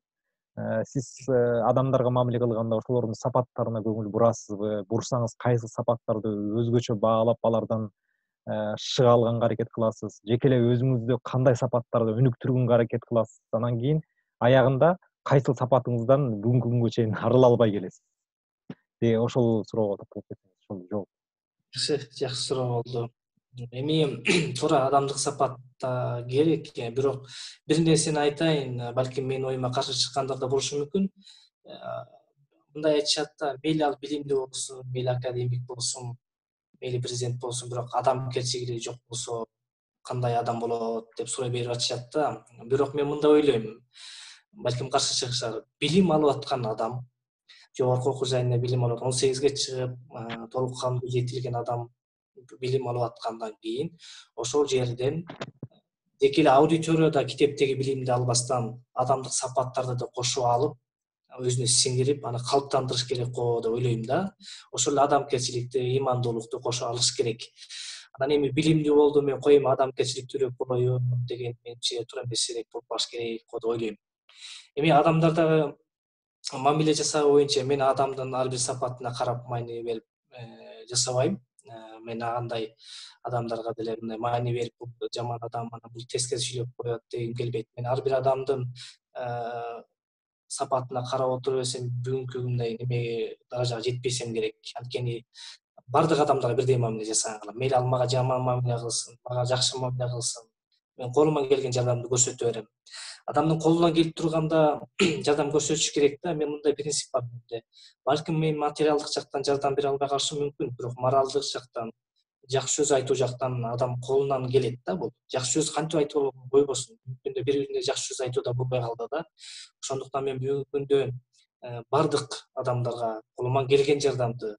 Сиз адамдарга мамиле кылганда ошолордун сапаттарына көңүл бурасызбы? Бурсаңыз кайсы сапаттарды өзгөчө баалап, алардан шыга алганга аракет кыласыз? Жеке эле өзүңүздү кандай сапаттарды өнүктүргөнгө аракет кыласыз? Анан кийин аягында кайсыл сапатыңыздан бүгүнкү күнгө чейин арыла албай келесиз? Ошол суроого токтолуп кетсеңиз, ошол жооп. Жакшы суроо болду. Эми туура адамдык сапат да керек, бирок бир нерсени айтайын, балким менин оюма каршы чыккандар да болушу мүмкүн. Мындай айтышат да, мейли ал билимдүү болсун, мейли академик болсун, мейли президент болсун, бирок адамгерчилиги жок болсо кандай адам болот деп сурай берип атышат да. Бирок мен мындай ойлойм, балким каршы чыгышар. Билим алып аткан адам, жогорку окуу жайына билим алып 18ге чыгып, толук кандуу жетилген адам билим алып аткандан кийин ошол жерден жеке эле аудиторияда китептеги билимди албастан адамдык сапаттарды да кошуп алып, өзүнө сиңирип, аны калыптандырыш керек го деп ойлойм да. Ошол эле адамгерчиликти, ыймандуулукту кошо алыш керек. Анан эми билимдүү болдум, мен коеюн адамгерчиликтүүрөөк болоюн деген менимче туура эмес, элек болбаш керек го деп ойлойм. Эми адамдардагы мамиле жасоо боюнча мен адамдын ар бир сапатына карап маани берип жасабайм. Мен андай адамдарга деле мындай маани берип, бул жаман адам, анан бул тескери сүйлөп коет дегим келбейт. Мен ар бир адамдын сапатына карап отуруп элсем, бүгүнкү мындай немеге даражага жетпесем керек. Анткени бардык адамдарга бирдей мамиле жасаган кылам. Мейли ал мага жаман мамиле кылсын, мага жакшы мамиле кылсын, мен колуман келген жардамды көрсөтө берем. Адамдын колунан келип турганда жардам көрсөтүш керек да. Мен мындай принцип бар менде. Балким мен материалдык жактан жардам бере албай калышым мүмкүн, бирок моралдык жактан, жакшы сөз айтуу жактан адам колунан келет да бул. Жакшы сөз кантип айтып койбосун. Бүгүнкү күндө бири-бирине жакшы сөз айтуу да болбой калды да. Ошондуктан мен бүгүнкү күндө бардык адамдарга колуман келген жардамды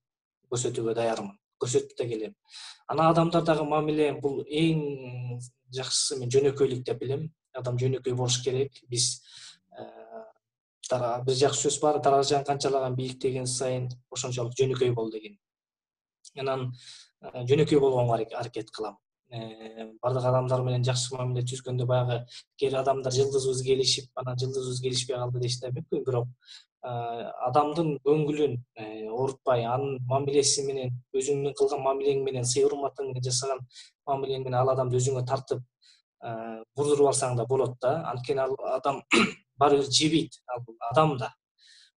көрсөтүүгө даярмын. Көрсөтүп да келем. Анан адамдардагы мамиле бул эң жакшысы мен жөнөкөйлүк деп билем. Адам жөнөкөй болуш керек. Биз бир жакшы сөз бар, даражаң канчалаган бийиктеген сайын ошончолук жөнөкөй бол деген. Анан жөнөкөй болгонго аракет кылам. Бардык адамдар менен жакшы мамиле түзгөндө баягы кээ адамдар жылдызыбыз келишип, анан жылдызыбыз келишпей калды деши да мүмкүн, бирок адамдын көңүлүн оорутпай, анын мамилеси менен, өзүңдүн кылган мамилең менен, сый-урматың менен жасаган мамилең менен ал адамды өзүңө тартып бурдуруп алсаң да болот да. Анткени ал адам баары бир жебейт, ал адам да.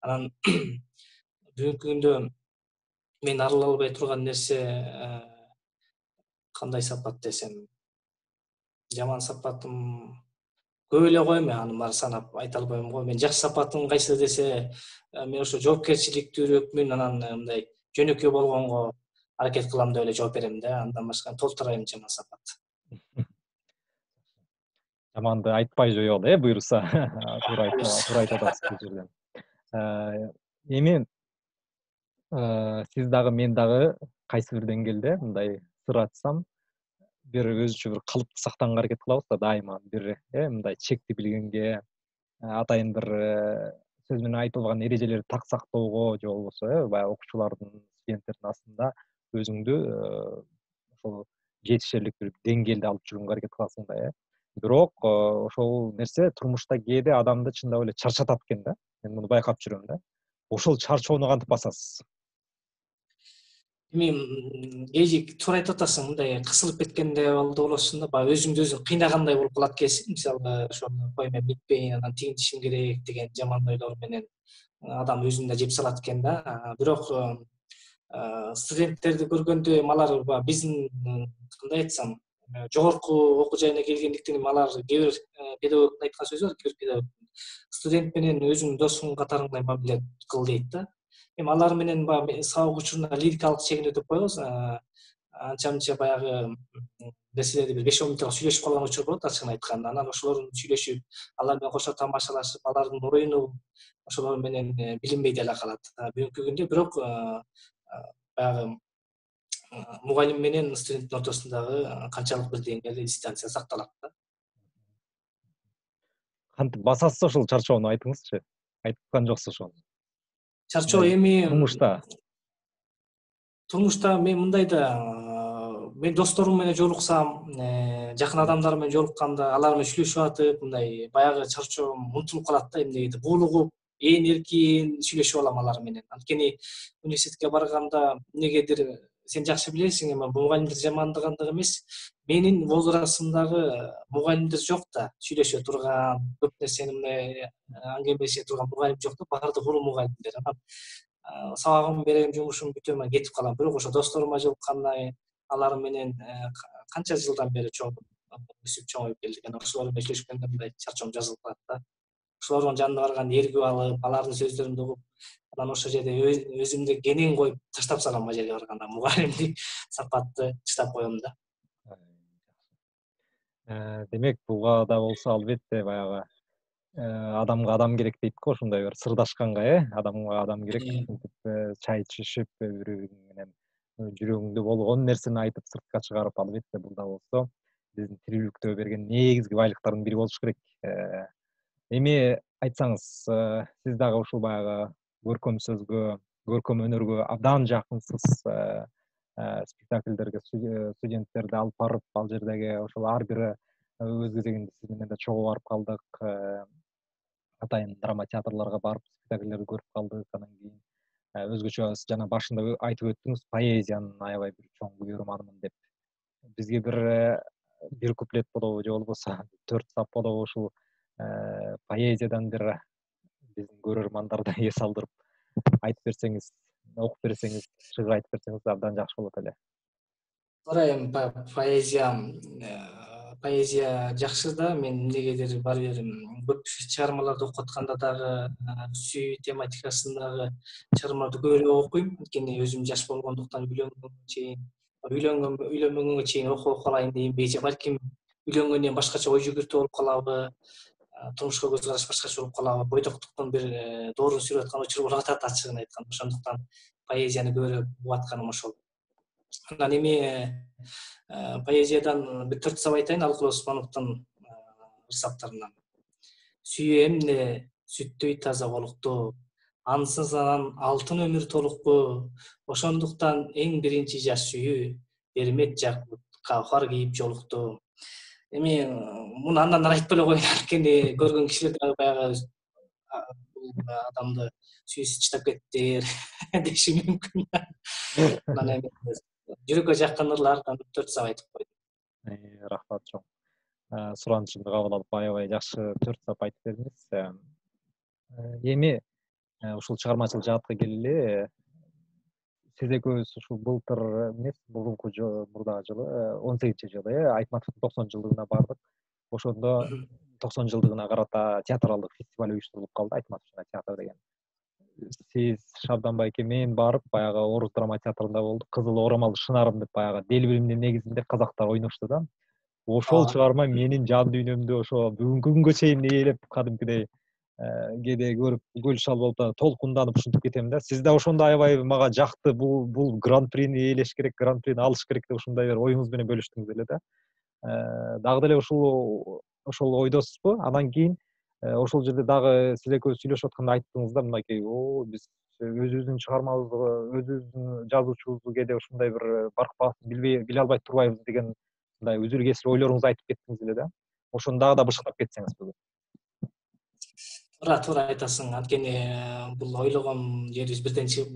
Анан бүгүнкү күндө мен арыла албай турган нерсе кандай сапат десем, жаман сапатым көп эле го, эми анын баарын санап айта албайм го. Мен жакшы сапатым кайсы десе, мен ошо жоопкерчиликтүүрөөкмүн, анан мындай жөнөкөй болгонго аракет кылам деп эле жооп берем да. Андан башка толтурайм жаман сапат. Жаманды айтпай жоёлу, буюрса. Туура айтып атасыз бул жерден. Эми сиз дагы, мен дагы кайсы бир деңгээлде мындай сыр ачсам, бир өзүнчө бир калыпты сактаганга аракет кылабыз да дайыма. Бир мындай чекти билгенге, атайын бир сөз менен айтылган эрежелерди так сактоого, же болбосо баягы окуучулардын, студенттердин астында өзүңдү ошол жетишерлик бир деңгээлде алып жүргөнгө аракет кыласың да. Бирок ошол нерсе турмушта кээде адамды чындап эле чарчатат экен да. Мен муну байкап жүрөм да. Ошол чарчоону кантип басасыз? Эми туура айтып атасың, мындай кысылып кеткенде болосуң да, баягы өзүңдү өзүң кыйнагандай болуп калат экенсиң. Мисалы, ошону кой мен бүтпөйүн, анан тигинтишим керек деген жаман ойлор менен адам өзүн да жеп салат экен да. Бирок студенттерди көргөндө алар биздин кандай айтсам, жогорку окуу жайына келгендиктен алар кээ бир педагогдун айткан сөзү бар, кээ бир педагог студент менен өзүңдүн досуң катарыңдай мамиле кыл дейт да. Эми алар менен баягы сабак учуруна лирикалык чегинүү деп коебуз. Анча мынча баягы нерселерди бир 5-10 мүнөттө сүйлөшүп калган учур болот, ачыгын айтканда. Анан ошолордун сүйлөшүп, алар менен кошо тамашалашып, алардын оюну ошолор менен билинбей деле калат. Бүгүнкү күндө бирок баягы мугалим менен студенттин ортосундагы канчалык бир деңгээлде дистанция сакталат да. Кантип басасыз ошол чарчоону, айтыңызчы. Айткан жоксуз ошону. Чарчоо эми Турмушта Турмушта мен мындай да мен досторум менен жолуксам, жакын адамдар менен жолукканда алар менен сүйлөшүп атып, мындай баягы чарчоом унутулуп калат да, эмнегедир булугуп, эркин сүйлөшүп алам алар менен. Анткени университетке барганда эмнегедир сен жакшы билесиң, эми мугалимдер жамандыгындык эмес, менин возрастымдагы мугалимдер жок да, сүйлөшө турган, көп нерсени мындай аңгемелеше турган мугалим жок да, баардыгы улуу мугалимдер. Анан сабагымды берем, жумушумду бүтөм, анан кетип калам. Бирок ошо досторума жолуккандан кийин алар менен канча жылдан бери өсүп чоңоюп келдик. Анан ошолор менен сүйлөшкөндө мындай чарчоом жазылып калат да. Ошолордун жанына барганда эргип алып, алардын сөздөрүн угуп, анан ошол жерде өзүмдү кенен коюп таштап салам, ал жерге барганда мугалимдик сапатты таштап коем да. Демек буга да болсо албетте баягы адамга адам керек дейт го, ушундай бир сырдашканга, адамга адам керек. Антип чай ичишип, бири бириң менен жүрөгүңдө болгон нерсени айтып сыртка чыгарып, албетте бул да болсо биздин тирүүлүктө берген негизги байлыктардын бири болуш керек. Эми айтсаңыз, сиз дагы ушул баягы көркөм сөзгө, көркөм өнөргө абдан жакынсыз. Спектакльдерге студенттерди алып барып, ал жердеги ошол ар бири өз кезегинде сиз менен да чогуу барып калдык. Атайын драма театрларга барып спектакльдерди көрүп калдык. Анан кийин өзгөчө жана башында айтып өттүңүз, поэзиянын аябай бир чоң күйөрманымын деп. Бизге бир куплет болобу, же болбосо 4 сап болобу ушул поэзиядан бир биздин көрөрмандарды эс алдырып айтып берсеңиз, окуп берсеңиз, чыгып айтып берсеңиз абдан жакшы болот эле. Туура, эми поэзия жакшы да, мен эмнегедир баары бир көп чыгармаларды окуп атканда дагы сүйүү тематикасындагы чыгармаларды көбүрөөк окуйм. Анткени өзүм жаш болгондуктан үйлөнбөгөнгө чейин окуп калайын дейинби, же балким үйлөнгөндөн кийин башкача ой жүгүртүү болуп калабы, турмушка көз караш башкача болуп калабы, бойдоктуктун бир доорун сүрүп аткан учур болуп атат, ачыгын айтканда. Ошондуктан поэзияны көбүрөөк угуп атканым ошол. Анан эми поэзиядан бир 4 сап айтайын, Алкул Осмоновдун ырсаптарынан. Сүйүү эмне сүттөй таза колукту, ансыз анан алтын өмүр толукпу, ошондуктан эң биринчи жаш сүйүү, бермет жакутка бар кийип жолукту. Эми муну андан ары айтпай эле коеюн, анткени көргөн кишилер дагы баягы бул адамды сүйүүсү чыдап кетиптир деши мүмкүн. Анан эми жүрөккө жаккан ырлардан 4 сап айтып койдум. Рахмат чоң. Суранышымды кабыл алып аябай жакшы 4 сап айтып бердиңиз. Эми ушул чыгармачыл жаатка келели, сиз экөөбүз ушул былтыр эмес, мурдагы жылы 18-жылы Айтматовдун 90-жылдыгына бардык. Ошондо 90-жылдыгына карата театралдык фестиваль уюштурулуп калды, Айтматов жана театр деген. Сиз Шабдан байке менен барып, баягы Орус драма театрында болдук. Кызыл орамалды шынарым деп баягы дел билимдин негизинде казактар ойношту да. Ошол чыгарма менин жан дүйнөмдү ошо бүгүнкү күнгө чейин ээлеп, кадимкидей кээде көрүп гүл шал болуп толкунданып ушинтип кетем да. Сиз да ошондо аябай мага жакты, бул гран-прини ээлеш керек, гран-прини алыш керек деп ушундай бир оюңуз менен бөлүштүңүз эле да. Дагы деле ошол ойдосузбу? Анан кийин ошол жерде дагы сиз экөөбүз сүйлөшүп атканда айттыңыз да, мынакей, биз өзүбүздүн чыгармабызды, өзүбүздүн жазуучубузду кээде ушундай бир баркпасын биле албай турбайбыз деген мындай үзүр кесир ойлоруңузду айтып кеттиңиз эле да. Ошону дагы да бышкылап кетсеңиз бүгүн. Туура айтасың. Анткени бул ойлогон жерибиз бир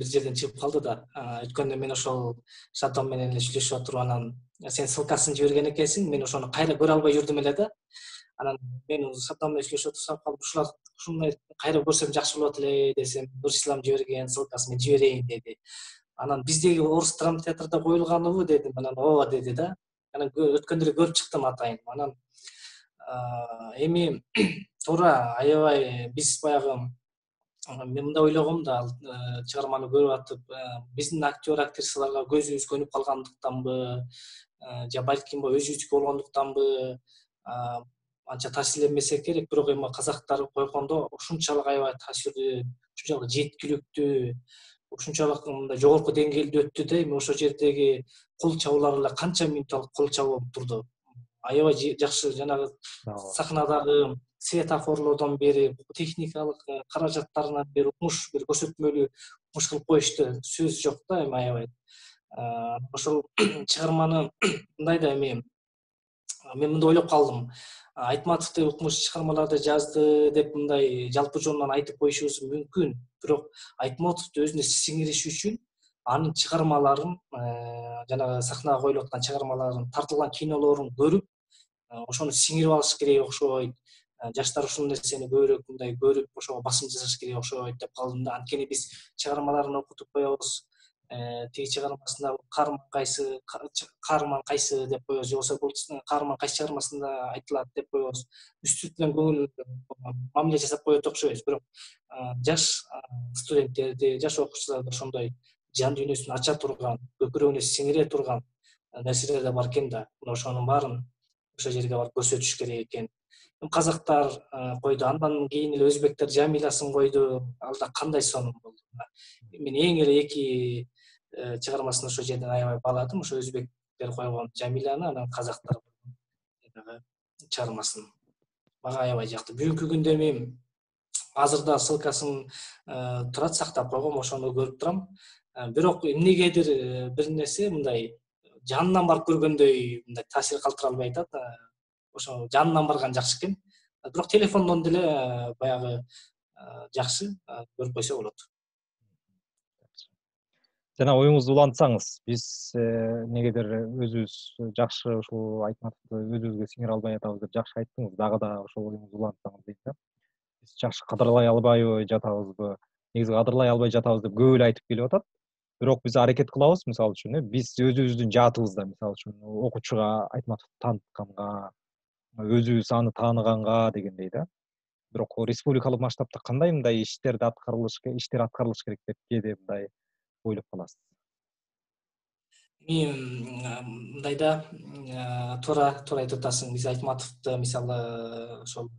жерден чыгып калды да. Өткөндө мен ошол Шабдан менен эле сүйлөшүп отуруп, анан сен ссылкасын жиберген экенсиң, мен ошону кайра көрө албай жүрдүм эле да. Анан мен Шабдан менен сүйлөшүп отурсам, ушулар ушундай кайра көрсөм жакшы болот эле десем, Нурислам жиберген ссылкасын мен жиберейин деди. Анан биздеги Орус драма театрда коюлганыбы дедим. Анан ооба деди да. Анан өткөндө эле көрүп чыктым атайын. Анан эми туура, аябай биз баягы мен мындай ойлогом да, чыгарманы көрүп атып, биздин актер актрисаларга көзүбүз көнүп калгандыктанбы, же балким өзүбүздүкү болгондуктанбы, анча таасирленбесе керек. Бирок эми казактар койгондо ушунчалык аябай таасирдүү, ушунчалык жеткиликтүү, ушунчалык мындай жогорку деңгээлде өттү да. Эми ошол жердеги кол чабуулар эле канча минутталык кол чабуу болуп турду. Аябай жакшы, жанагы сахнадагы светофорлордон бери, техникалык каражаттарынан бери уңуш, бир көрсөтмөлүү уңуш кылып коюшту. Сөз жок да, эми аябай. Ошол чыгарманы мындай да мен мындай ойлоп калдым. Айтматовду укмуш чыгармаларды жазды деп мындай жалпы жонунан айтып коюшубуз мүмкүн. Бирок Айтматовду өзүнө сиңириш үчүн анын чыгармаларын, жанагы сахнага коюлуп аткан чыгармаларын, тартылган кинолорун көрүп, ошону сиңирип алыш керек окшойт. Жаштар ушул нерсени көбүрөөк мындай көрүп, ошого басым жасаш керек окшойт деп калдым да. Анткени биз чыгармаларын окутуп коебуз. Тиги чыгармасында каарман кайсы деп коебуз, же болбосо бул каарман кайсы чыгармасында айтылат деп коебуз. Үстүнөн көңүл мамиле жасап коет окшойбуз. Бирок жаш студенттерди, жаш окуучуларды ошондой жан дүйнөсүн ача турган, көкүрөгүнө сиңире турган нерселер да бар экен да. Ошонун баарын ошол жерге барып көрсөтүш керек экен. Казактар койду, андан кийин эле өзбектер Жамилясын койду. Ал да кандай сонун болду. Мен эң эле эки чыгармасын ошол жерден аябай бааладым. Ошо өзбектер койгон Жамиляны, анан казактар чыгармасын. Мага аябай жакты. Бүгүнкү күндө мен азыр да ссылкасын турат, сактап койгом, ошону көрүп турам. Бирок эмнегедир бир нерсе мындай жанынан барып көргөндөй мындай таасир калтыра албай атат. Ошо жанынан барган жакшы экен. Бирок телефондон деле баягы жакшы көрүп койсо болот. Жана оюңузду улантсаңыз, биз эмнегедир өзүбүз жакшы ушул Айтматовду өзүбүзгө сиңире албай атабыз деп жакшы айттыңыз. Дагы да ошол оюңузду улантсаңыз дейм да. Биз жакшы кадырлай албайбы жатабызбы? Негизи кадырлай албай жатабыз деп көп эле айтып келип атат. Бирок биз аракет кылабыз, мисалы үчүн, биз өзүбүздүн жаатыбызда, мисалы үчүн, окуучуга Айтматовду таанытканга, өзүбүз аны тааныганга дегендей да. Бирок республикалык масштабта кандай мындай иштер аткарылыш керек деп кээде мындай ойлоп каласыз? Мындай да, туура айтып атасың. Биз Айтматовду мисалы ошол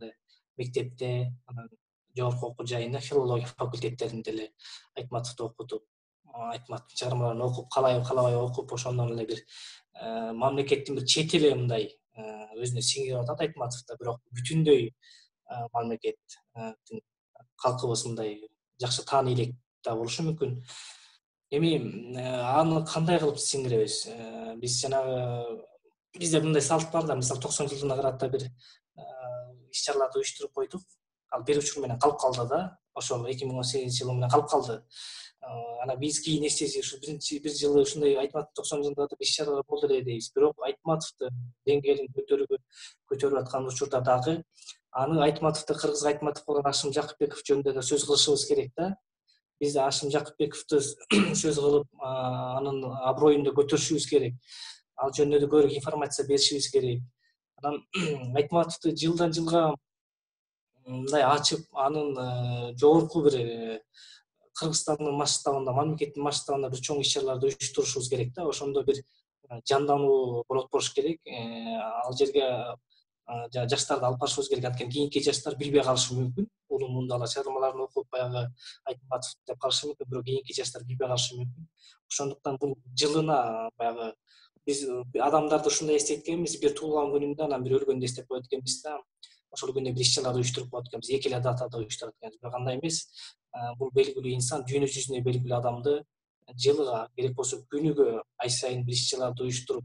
мектепте, анан жогорку окуу жайында, филология факультеттеринде эле Айтматовду окутуп, Айтматовдун чыгармаларын окуп, каалабай окуп, ошондон эле бир мамлекеттин бир чети мындай өзүнө сиңирип атат Айтматовду. Бирок бүтүндөй мамлекеттин калкыбыз мындай жакшы тааны элек да болушу мүмкүн. Эми аны кандай кылып сиңиребиз? Биз жанагы бизде мындай салт бар да, мисалы 90 жылдыгына карата бир иш-чараларды уюштуруп койдук. Ал бир учур менен калып калды да. Ошол 2018-жылы менен калып калды. Анан биз кийин эстеси ушу бир жылы ушундай Айтматов 90 жылдыгында иш-чаралар болду эле дейбиз. Бирок Айтматовду деңгээлин көтөрүп аткан учурда дагы аны Айтматовду Кыргыз Айтматов болгон Ашым Жакыпбеков жөнүндө да сөз кылышыбыз керек да. Биз Ашым Жакыпбековду сөз кылып, анын аброюн көтөрүшүбүз керек. Ал жөнүндө да көбүрөөк информация беришибиз керек. Анан Айтматовду жылдан жылга мындай ачып, анын жогорку бир Кыргызстандын масштабында, мамлекеттин масштабында бир чоң иш-чараларды уюштурушубуз керек да. Ошондо бир жандануу болот болуш керек. Ал жерге жаштарды алып барышыбыз керек. Анткени кийинки жаштар билбей калышы мүмкүн. Улуу мундагы чыгармаларын окуп, баягы Айтматов деп калышы мүмкүн, бирок кийинки жаштар билбей калышы мүмкүн. Ошондуктан бул жылына баягы биз адамдарды ушундай эстеткенбиз, бир туулган күнүндө, анан бир өлгөндө эстеп коет экенбиз да. Ошол күндө бир иш-чараларды уюштуруп коет экенбиз. Эки эле датада уюштурат экенбиз. Бирок андай эмес. Бул белгилүү инсан, дүйнө жүзүнө белгилүү адамды жылга, керек болсо күнүгө ай сайын бир иш-чараларды уюштуруп,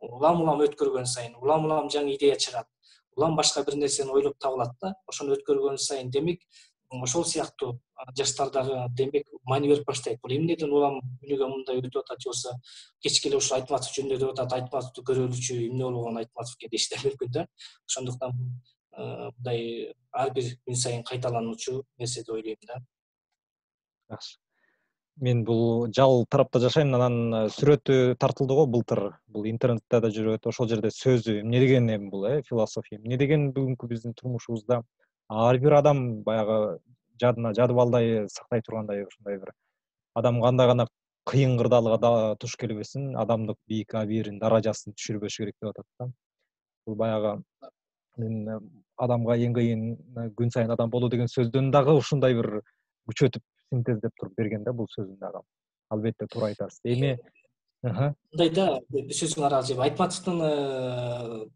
улам өткөргөн сайын, улам жаңы идея чыгат. Улам башка бир нерсени ойлоп табылат да. Ошону өткөргөн сайын демек, ошол сыяктуу жаштар дагы демек маани берип баштайт. Бул эмнеден улам күнүгө мындай өтүп атат, же болбосо кечке эле ушул Айтматов жөнүндө деп атат, Айтматовду көрөлүчү эмне болгон Айтматов экен деши да мүмкүн да. Ошондуктан мындай ар бир күн сайын кайталануучу нерсе деп ойлойм да. Жакшы. Мен бул жал тарапта жашайм, анан сүрөтү тартылды го былтыр. Бул интернетте да жүрөт. Ошол жерде сөзү эмне деген эми бул, философия. Эмне деген бүгүнкү биздин турмушубузда ар бир адам баягы жадына жадып алдай сактай тургандай ушундай бир адам кандай гана кыйын кырдаалга туш келбесин, адамдык бийик абийирин, даражасын түшүрбөшү керек деп атат да. Бул баягы мен адамга эң кыйын күн сайын адам болуу деген сөздөн дагы ушундай бир күчөтүп синтездеп туруп берген да бул сөзүн дагы. Албетте туура айтасыз. Эми мындай да, сөзүңө аралашып жатып, Айтматовдун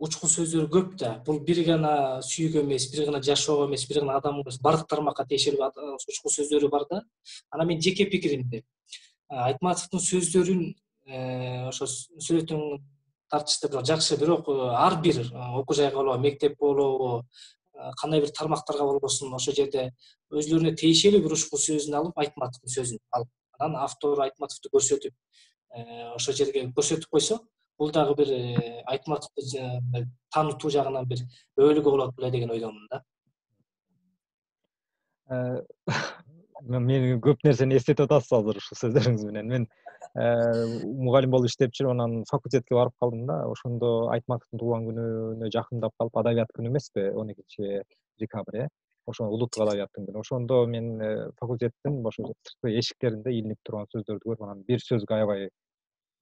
учкун сөздөрү көп да. Бул бир гана сүйүүгө эмес, бир гана жашоого эмес, бир гана адам эмес, бардык тармакка тиешелүү учкун сөздөрү бар да. Анан мен жеке пикиримде Айтматовдун сөздөрүн ошо сүрөтүн тартышты бирок жакшы, бирок ар бир окуу жайга болобу, мектеп болобу, кандай бир тармактарга болбосун ошол жерде өзүлөрүнө тиешелүү бир ушкул сөзүн алып, Айтматовдун сөзүн алып, анан автор Айтматовду көрсөтүп, ошол жерге көрсөтүп койсо, бул дагы бир Айтматовду таанытуу жагынан бир өбөлгө болот беле деген ойдомун да. Мени көп нерсени эстетип атасыз азыр ушул сөздөрүңүз менен. Мен мугалим болуп иштеп жүрүп, анан факультетке барып калдым да. Ошондо Айтматовдун туулган күнүнө жакындап калып, адабият күнү эмеспи, 12-декабрь, ошо улуттук адабияттын күнү. Ошондо мен факультеттин ошо сырткы эшиктеринде илинип турган сөздөрдү көрүп, анан бир сөзгө аябай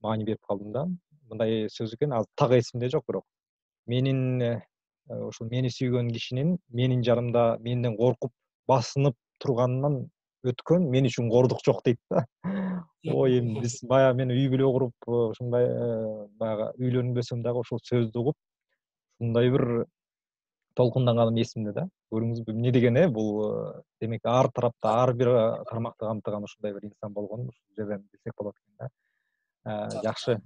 маани берип калдым да. Мындай сөз экен, азыр так эсимде жок, бирок менин ушул мени сүйгөн кишинин менин жанымда менден коркуп басынып турганынан өткөн мен үчүн кордук жок дейт да. Ой, эми биз баягы мен үй бүлө куруп, ушундай баягы үйлөнбөсөм дагы ошол сөздү угуп, ушундай бир толкунданганым эсимде да. Көрдүңүзбү эмне деген бул, демек ар тарапта, ар бир тармакты камтыган ушундай бир инсан болгонун ушул жерден билсек болот экен да. Жакшы.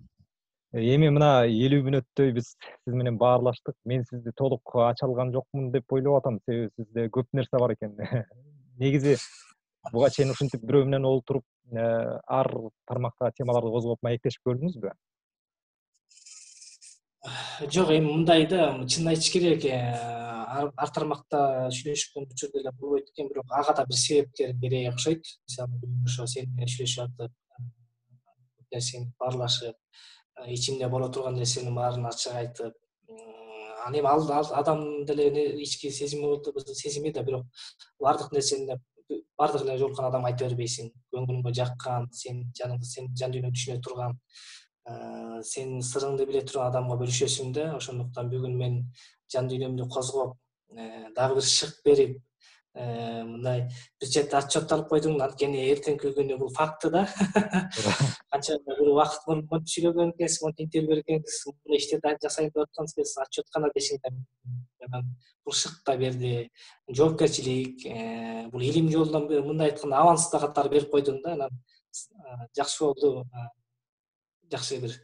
Эми мына 50 мүнөттөй биз сиз менен баарлаштык. Мен сизди толук ача алган жокмун деп ойлоп атам, себеби сизде көп нерсе бар экен. Негизи буга чейин ушинтип бирөө менен олтуруп, ар тармактагы темаларды козгоп маектешип көрдүңүзбү? Жок, эми мындай да, чынын айтыш керек, ар тармакта сүйлөшкөн учур деле болбойт экен, бирок ага да бир себептер керек окшойт. Мисалы ошо сени менен сүйлөшүп атып, бүт нерсени баарлашып, ичимде боло турган нерсенин баарын ачык айтып, анан эми ал адам деле ички сезими да, бирок баардык нерсени баардык эле жолуккан адам айта бербейсиң. Көңүлүңгө жаккан, сенин жаныңды, сенин жан дүйнөңдү түшүнө турган, сенин сырыңды биле турган адамга бөлүшөсүң да. Ошондуктан бүгүн мен жан дүйнөмдү козгоп, дагы бир шык берип, мындай бир чети отчет алып койдум. Анткени эртеңки күнү бул факты да. Канча бир убакыт мурун сүйлөгөн экенсиз, монтип интервью берген экенсиз, мындай иштерди жасайм деп аткансыз, отчет кана дешиң да. Анан бул шык да берди, жоопкерчилик, бул илим жолунан мындай айтканда аванс да катары берип койдуң да. Анан жакшы болду. Жакшы бир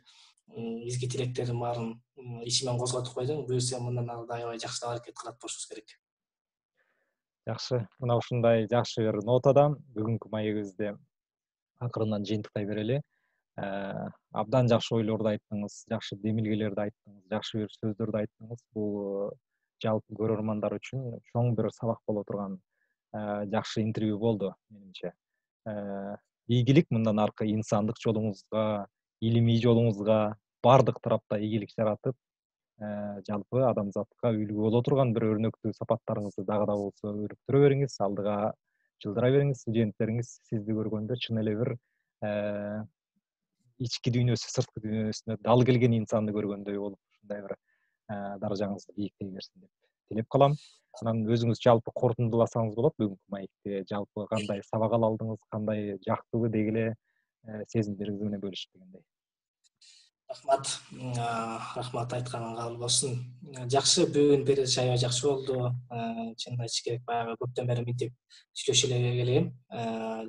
изги тилектердин баарын ичимен козготуп койдуң. Буюрса мындан ары да аябай жакшы аракет кылат болушубуз керек. Жакшы. Мына ушундай жакшы бир нотада бүгүнкү маегибизди акырындан жыйынтыктай берели. Абдан жакшы ойлорду айттыңыз, жакшы демилгелерди айттыңыз, жакшы бир сөздөрдү айттыңыз. Бул жалпы көрөрмандар үчүн чоң бир сабак боло турган жакшы интервью болду менимче. Ийгилик мындан аркы инсандык жолуңузга, илимий жолуңузга бардык тарапта ийгилик жаратып, жалпы адамзатка үлгү боло турган бир өрнөктүү сапаттарыңызды дагы да болсо өрүктүрө бериңиз, алдыга жылдыра бериңиз. Студенттериңиз сизди көргөндө чын эле бир ички дүйнөсү, сырткы дүйнөсүнө дал келген инсанды көргөндөй болуп, ушундай бир даражаңызды бийиктей берсин деп тилеп калам. Анан өзүңүз жалпы корутундуласаңыз болот бүгүнкү маекти. Жалпы кандай сабак ала алдыңыз, кандай жактыбы деги эле сезимдериңиз менен бөлүшүп дегендей. Рахмат. Рахмат, айтканың кабыл болсун. Жакшы, бүгүн передача аябай жакшы болду. Чынын айтыш керек, баягы көптөн бери мынтип сүйлөшө эле келгем.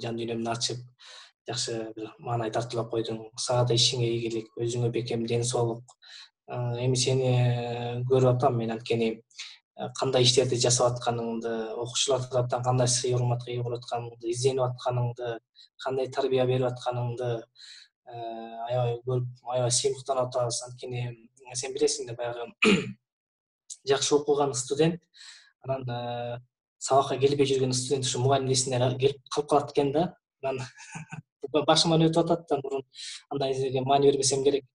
Жан дүйнөмдү ачып, жакшы бир маанай тартуулап койдуң. Сага да ишиңе ийгилик, өзүңө бекем ден соолук. Эми сени көрүп атам мен, анткени кандай иштерди жасап атканыңды, окуучулар тараптан кандай сый урматка ээ болуп атканыңды, изденип атканыңды, кандай тарбия берип атканыңды аябай көрүп, аябай сыймыктанып атабыз. Анткени сен билесиң да, баягы жакшы окуган студент анан сабакка келбей жүргөн студент ушу мугалимдин эсине келип калып калат экен да. Анан башыман өтүп атат да, мурун андай нерсеге маани бербесем керек.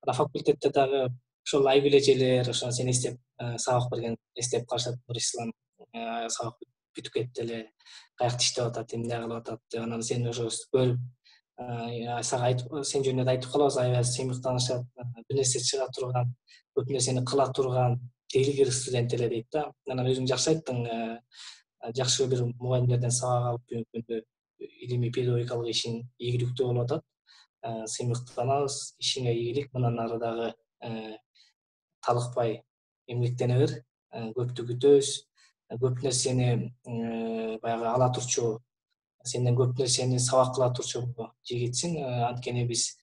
Анан факультетте дагы ошол айгүл эжелер ошо сени эстеп сабак берген эстеп калышат. Нурислам сабак бүтүп кетти эле, каякта иштеп атат, эмне кылып атат деп. Анан сени ошо көрүп, сага айтып, сен жөнүндө да айтып калабыз, аябай сыймыктанышат, бир нерсе чыга турган, көп нерсени кыла турган дилгир студент эле дейт да. Анан өзүң жакшы айттың, жакшы бир мугалимдерден сабак алып бүгүнкү күндө илимий педагогикалык ишиң ийгиликтүү болуп атат. Сыймыктанабыз, ишиңе ийгилик, мындан ары дагы талыкпай эмгектене бер. Көптү күтөбүз. Көп нерсени баягы ала турчу сенден көп нерсени сабак кыла турчу жигитсиң. Анткени биз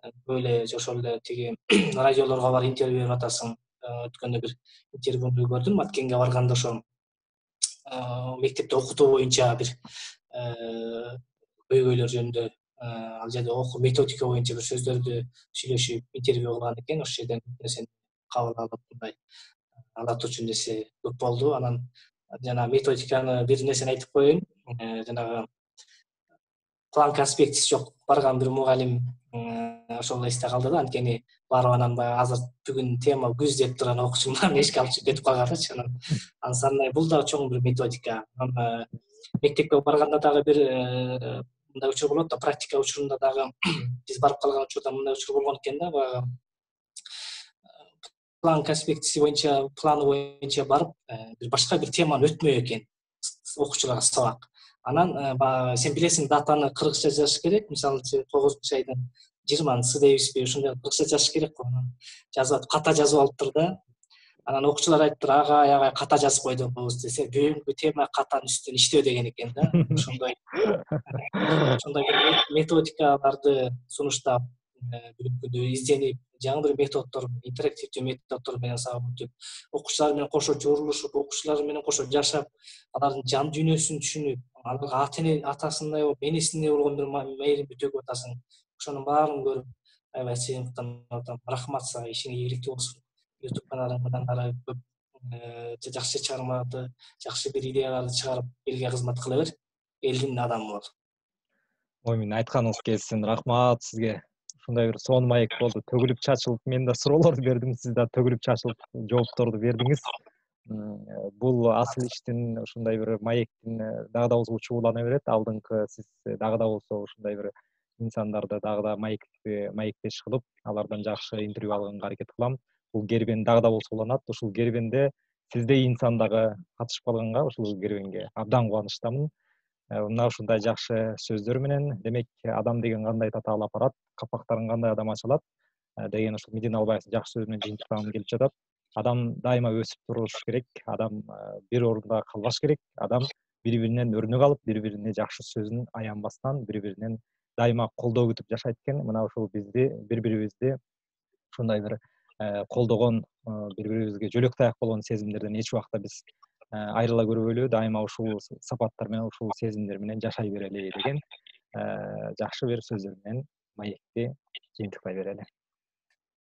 көп эле ошол эле тиги радиолорго барып интервью берип атасың. Өткөндө бир интервьюңду көрдүм. Маткенге барганда ошо мектепте окутуу боюнча бир көйгөйлөр жөнүндө ал жерде окуу методика боюнча бир сөздөрдү сүйлөшүп интервью кылган экен. Ошол жерден нерсени кабыл алып мындай ала турчу нерсе көп болду. Анан жана методиканы бир нерсени айтып коеюн. Жанагы план конспектиси жок барган бир мугалим ошол эсте калды да. Анткени барып анан баягы азыр бүгүн тема күз деп турган окуучумдан эшикке алып чыгып кетип калганычы. Анан ансандай бул да чоң бир методика. Анан мектепке барганда дагы бир мындай учур болот да, практика учурунда дагы биз барып калган учурда мындай учур болгон экен да, баягы план конспектиси боюнча, планы боюнча барып, бир башка бир теманы өтмөй экен окуучуларга сабак. Анан сен билесиң, датаны кыргызча жазыш керек. Мисалы 9-айдын 20-сы дейбизби, ошондой кыргызча жазыш керек го. Анан жазып ката жазып алыптыр да. Анан окуучулар айтыптыр, агай ката жазып койдуңуз десе, бүгүнкү тема катанын үстүнөн иштөө деген экен да. Ошондой методикаларды сунуштап, бүгүнкү күндө изденип, жаңы бир методдор, интерактивдүү методдор менен сабак өтүп, окуучулар менен кошо журулушуп, окуучулар менен кошо жашап, алардын жан дүйнөсүн түшүнүп, аларга атасындай болуп, энесиндей болгон бир мээримди төгүп атасың. Ошонун баарын көрүп, аябай сыйынтып атам. Рахмат сага, ишиңе ийгиликтүү болсун. YouTube каналыңдан ары көп жакшы чыгармаларды, жакшы бир идеяларды чыгарып, элге кызмат кыла бер. Элдин адамы бол. Ой, мен айтканыңыз келсин. Рахмат сизге. Ушундай бир сонун маек болду. Төгүлүп чачылып, мен да суроолорду бердим, сиз да төгүлүп чачылып жоопторду бердиңиз. Бул асыл иштин, ушундай бир маектин дагы да болсо учу улана берет. Алдыңкы сиз дагы да болсо ушундай бир инсандарды дагы да маектеш кылып, алардан жакшы интервью алганга аракет кылам. Бул кербен дагы да болсо уланат. Ушул кербенде сиздей инсан дагы катышып калганга, ушул кербенге абдан кубанычтамын. Мына ушундай жакшы сөздөр менен, демек адам деген кандай татаалап барат, капактарын кандай адам ачалат деген ушул Медина Албаевдин жакшы сөзү менен жыйынтыктагым келип жатат. Адам дайыма өсүп туруш керек, адам бир орунда калбаш керек, адам бири-биринен өрнөк алып, бири-бирине жакшы сөзүн аянбастан, бири-биринен дайыма колдоо күтүп жашайт экен. Мына ушул бизди, бири-бирибизди ушундай бир колдогон, бири-бирибизге жөлөк таяк болгон сезимдерден эч убакта биз айрыла көрбөйлү, дайыма ушул сапаттар менен, ушул сезимдер менен жашай берели деген жакшы бир сөздөр менен маекти жыйынтыктай берели.